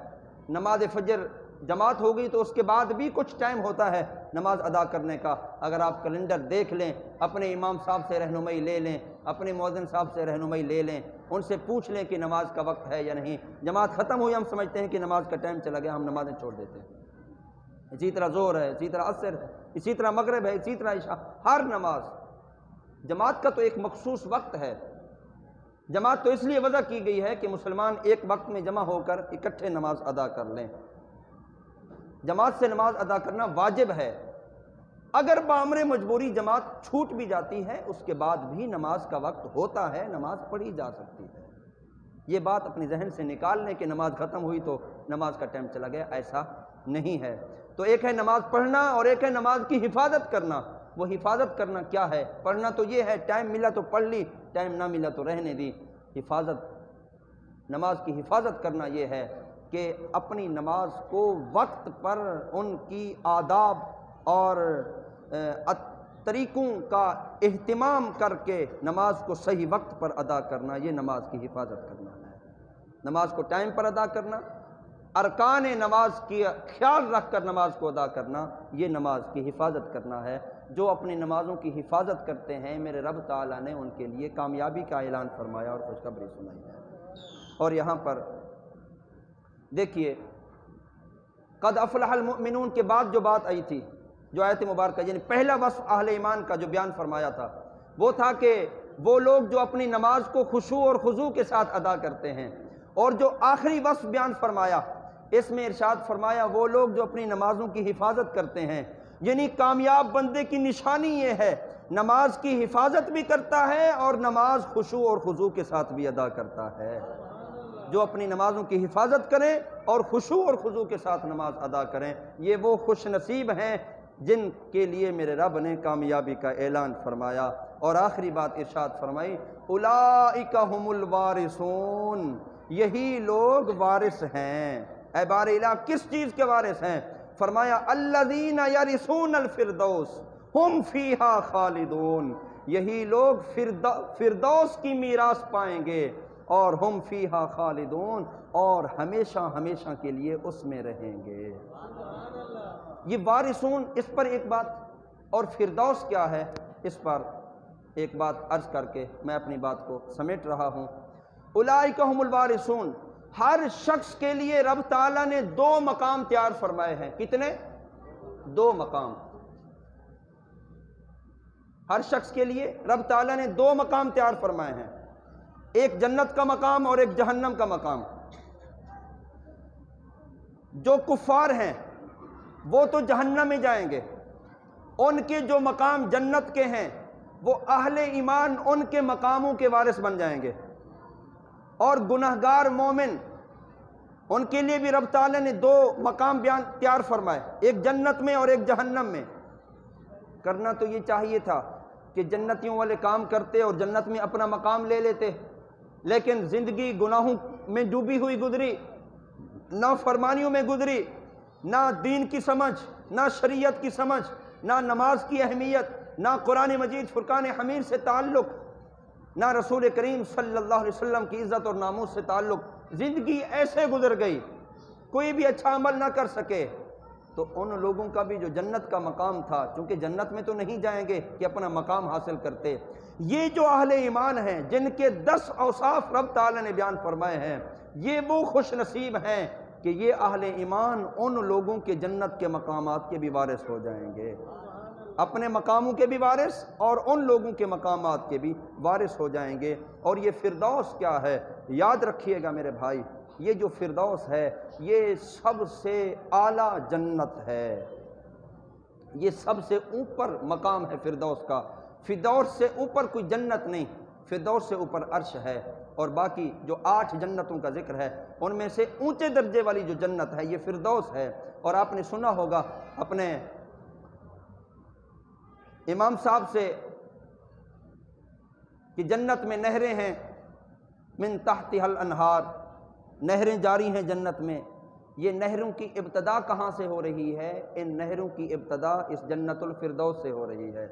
نماز فجر جماعت ہو گئی تو اس کے بعد بھی کچھ ٹائم ہوتا ہے نماز ادا کرنے کا۔ اگر آپ کیلنڈر دیکھ لیں، اپنے امام صاحب سے رہنمائی لے لیں، اپنے مؤذن صاحب سے رہنمائی لے لیں، ان سے پوچھ لیں کہ نماز کا وقت ہے یا نہیں۔ جماعت ختم ہوئی ہم سمجھتے ہیں کہ نماز کا ٹائم چلا گیا، ہم نمازیں چھوڑ دیتے ہیں۔ اسی طرح ظہر ہے، اسی طرح عصر ہے، اسی طرح مغرب ہے، اسی طرح عشاء، ہر نماز۔ جماعت کا تو ایک مخصوص وقت ہے، جماعت تو اس لیے وضع کی گئی ہے کہ مسلمان ایک وقت میں جمع ہو کر اکٹھے نماز ادا کر لیں۔ جماعت سے نماز ادا کرنا واجب ہے، اگر بامر مجبوری جماعت چھوٹ بھی جاتی ہے اس کے بعد بھی نماز کا وقت ہوتا ہے، نماز پڑھی جا سکتی ہے۔ یہ بات اپنے ذہن سے نکال لیں کہ نماز ختم ہوئی تو نماز کا ٹائم چلا گیا، ایسا نہیں ہے۔ تو ایک ہے نماز پڑھنا اور ایک ہے نماز کی حفاظت کرنا۔ وہ حفاظت کرنا کیا ہے؟ پڑھنا تو یہ ہے ٹائم ملا تو پڑھ لی، ٹائم نہ ملا تو رہنے دی۔ نماز کی حفاظت کرنا یہ ہے کہ اپنی نماز کو وقت پر ان کی آداب اور طریقوں کا اہتمام کر کے نماز کو صحیح وقت پر ادا کرنا، یہ نماز کی حفاظت کرنا ہے۔ نماز کو ٹائم پر ادا کرنا، ارکان نماز کی خیال رکھ کر نماز کو ادا کرنا، یہ نماز کی حفاظت کرنا ہے۔ جو اپنی نمازوں کی حفاظت کرتے ہیں میرے رب تعالیٰ نے ان کے لیے کامیابی کا اعلان فرمایا اور خوشخبری سنائی ہے۔ اور یہاں پر دیکھیے قد افلح المؤمنون کے بعد جو بات آئی تھی، جو آیت مبارکہ یعنی پہلا وصف اہل ایمان کا جو بیان فرمایا تھا وہ تھا کہ وہ لوگ جو اپنی نماز کو خشوع اور خضوع کے ساتھ ادا کرتے ہیں، اور جو آخری وصف بیان فرمایا اس میں ارشاد فرمایا وہ لوگ جو اپنی نمازوں کی حفاظت کرتے ہیں، یعنی کامیاب بندے کی نشانی یہ ہے نماز کی حفاظت بھی کرتا ہے اور نماز خشوع اور خضوع کے ساتھ بھی ادا کرتا ہے۔ جو اپنی نمازوں کی حفاظت کریں اور خشوع اور خضوع کے ساتھ نماز ادا کریں، یہ وہ خوش نصیب ہیں جن کے لیے میرے رب نے کامیابی کا اعلان فرمایا۔ اور آخری بات ارشاد فرمائی اولئک ھم الوارثون، یہی لوگ وارث ہیں۔ اے بار الہ کس چیز کے وارث ہیں؟ فرمایا الذین یرثون الفردوس ہم فیہا خالدون، یہی لوگ فردوس کی میراث پائیں گے اور ہم فیہا خالدون، اور ہمیشہ ہمیشہ کے لیے اس میں رہیں گے۔ یہ وارثون، اس پر ایک بات، اور فردوس کیا ہے اس پر ایک بات عرض کر کے میں اپنی بات کو سمیٹ رہا ہوں۔ اولئک ھم الوارثون، ہر شخص کے لیے رب تعالیٰ نے دو مقام تیار فرمائے ہیں۔ کتنے؟ دو مقام۔ ہر شخص کے لیے رب تعالیٰ نے دو مقام تیار فرمائے ہیں، ایک جنت کا مقام اور ایک جہنم کا مقام۔ جو کفار ہیں وہ تو جہنم میں جائیں گے، ان کے جو مقام جنت کے ہیں وہ اہل ایمان ان کے مقاموں کے وارث بن جائیں گے، اور گنہگار مومن ان کے لیے بھی رب تعالیٰ نے دو مقام تیار فرمائے، ایک جنت میں اور ایک جہنم میں۔ کرنا تو یہ چاہیے تھا کہ جنتیوں والے کام کرتے اور جنت میں اپنا مقام لے لیتے، لیکن زندگی گناہوں میں ڈوبی ہوئی گزری، نافرمانیوں میں گزری، نہ دین کی سمجھ، نہ شریعت کی سمجھ، نہ نماز کی اہمیت، نہ قرآن مجید فرقان حمید سے تعلق، نہ رسول کریم صلی اللہ علیہ وسلم کی عزت اور ناموس سے تعلق، زندگی ایسے گزر گئی کوئی بھی اچھا عمل نہ کر سکے۔ تو ان لوگوں کا بھی جو جنت کا مقام تھا، چونکہ جنت میں تو نہیں جائیں گے کہ اپنا مقام حاصل کرتے، یہ جو اہل ایمان ہیں جن کے 10 اوصاف رب تعالیٰ نے بیان فرمائے ہیں، یہ وہ خوش نصیب ہیں کہ یہ اہل ایمان ان لوگوں کے جنت کے مقامات کے بھی وارث ہو جائیں گے۔ اپنے مقاموں کے بھی وارث اور ان لوگوں کے مقامات کے بھی وارث ہو جائیں گے۔ اور یہ فردوس کیا ہے؟ یاد رکھیے گا میرے بھائی، یہ جو فردوس ہے یہ سب سے اعلیٰ جنت ہے، یہ سب سے اوپر مقام ہے فردوس کا۔ فردوس سے اوپر کوئی جنت نہیں، فردوس سے اوپر عرش ہے، اور باقی جو 8 جنتوں کا ذکر ہے ان میں سے اونچے درجے والی جو جنت ہے یہ فردوس ہے۔ اور آپ نے سنا ہوگا اپنے امام صاحب سے کہ جنت میں نہریں ہیں، من تحتها الانہار، نہریں جاری ہیں جنت میں۔ یہ نہروں کی ابتدا کہاں سے ہو رہی ہے؟ ان نہروں کی ابتدا اس جنت الفردوس سے ہو رہی ہے۔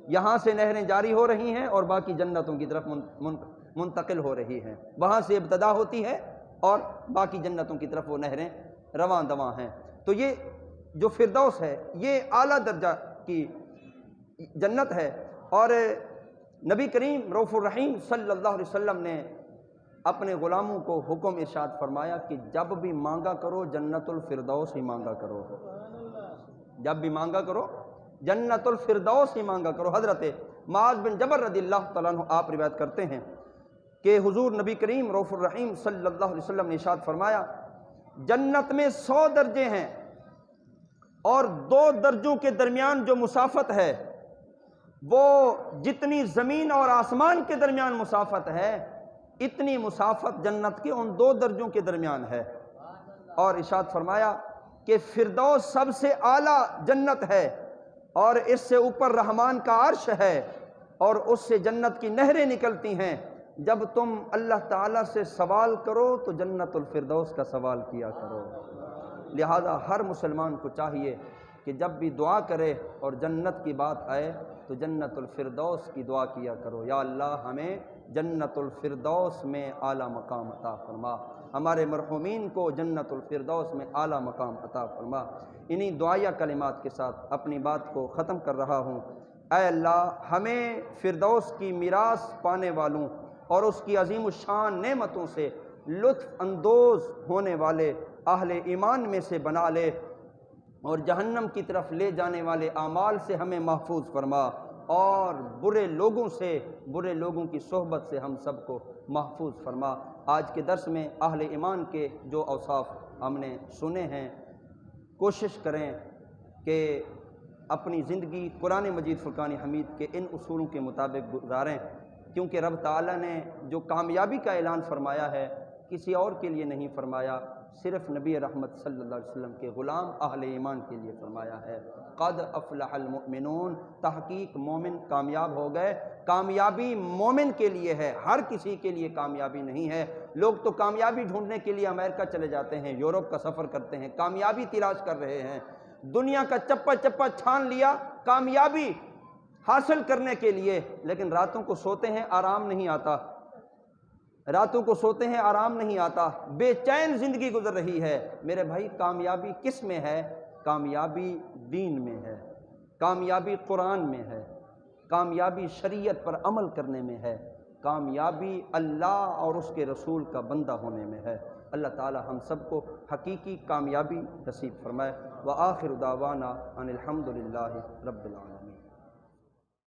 یہاں سے نہریں جاری ہو رہی ہیں اور باقی جنتوں کی طرف منتقل ہو رہی ہیں، وہاں سے ابتدا ہوتی ہے اور باقی جنتوں کی طرف وہ نہریں رواں دواں ہیں۔ تو یہ جو فردوس ہے یہ اعلیٰ درجہ کی جنت ہے۔ اور نبی کریم رؤوف الرحیم صلی اللہ علیہ وسلم نے اپنے غلاموں کو حکم ارشاد فرمایا کہ جب بھی مانگا کرو جنت الفردوس ہی مانگا کرو، جب بھی مانگا کرو جنت الفردوس ہی مانگا کرو۔ حضرت معاذ بن جبل رضی اللہ تعالیٰ عنہ آپ روایت کرتے ہیں کہ حضور نبی کریم رؤوف الرحیم صلی اللہ علیہ وسلم نے ارشاد فرمایا جنت میں 100 درجے ہیں اور 2 درجوں کے درمیان جو مسافت ہے وہ جتنی زمین اور آسمان کے درمیان مسافت ہے اتنی مسافت جنت کے ان 2 درجوں کے درمیان ہے۔ اور ارشاد فرمایا کہ فردوس سب سے اعلیٰ جنت ہے اور اس سے اوپر رحمان کا عرش ہے اور اس سے جنت کی نہریں نکلتی ہیں۔ جب تم اللہ تعالیٰ سے سوال کرو تو جنت الفردوس کا سوال کیا کرو۔ لہذا ہر مسلمان کو چاہیے کہ جب بھی دعا کرے اور جنت کی بات آئے تو جنت الفردوس کی دعا کیا کرو، یا اللہ ہمیں جنت الفردوس میں اعلیٰ مقام عطا فرما، ہمارے مرحومین کو جنت الفردوس میں اعلیٰ مقام عطا فرما۔ انہی دعائیہ کلمات کے ساتھ اپنی بات کو ختم کر رہا ہوں۔ اے اللہ ہمیں فردوس کی میراث پانے والوں اور اس کی عظیم الشان نعمتوں سے لطف اندوز ہونے والے اہل ایمان میں سے بنا لے اور جہنم کی طرف لے جانے والے اعمال سے ہمیں محفوظ فرما اور برے لوگوں سے، برے لوگوں کی صحبت سے ہم سب کو محفوظ فرما۔ آج کے درس میں اہل ایمان کے جو اوصاف ہم نے سنے ہیں کوشش کریں کہ اپنی زندگی قرآن مجید فرقان حمید کے ان اصولوں کے مطابق گزاریں، کیونکہ رب تعالیٰ نے جو کامیابی کا اعلان فرمایا ہے کسی اور کے لیے نہیں فرمایا، صرف نبی رحمت صلی اللہ علیہ وسلم کے غلام اہل ایمان کے لیے فرمایا ہے۔ قد افلح المؤمنون، تحقیق مومن کامیاب ہو گئے۔ کامیابی مومن کے لیے ہے، ہر کسی کے لیے کامیابی نہیں ہے۔ لوگ تو کامیابی ڈھونڈنے کے لیے امریکہ چلے جاتے ہیں، یورپ کا سفر کرتے ہیں، کامیابی تلاش کر رہے ہیں، دنیا کا چپا چپا چھان لیا کامیابی حاصل کرنے کے لیے، لیکن راتوں کو سوتے ہیں آرام نہیں آتا، راتوں کو سوتے ہیں آرام نہیں آتا، بے چین زندگی گزر رہی ہے۔ میرے بھائی کامیابی کس میں ہے؟ کامیابی دین میں ہے، کامیابی قرآن میں ہے، کامیابی شریعت پر عمل کرنے میں ہے، کامیابی اللہ اور اس کے رسول کا بندہ ہونے میں ہے۔ اللہ تعالی ہم سب کو حقیقی کامیابی نصیب فرمائے۔ وآخر دعوانا ان الحمد للہ رب العالمین۔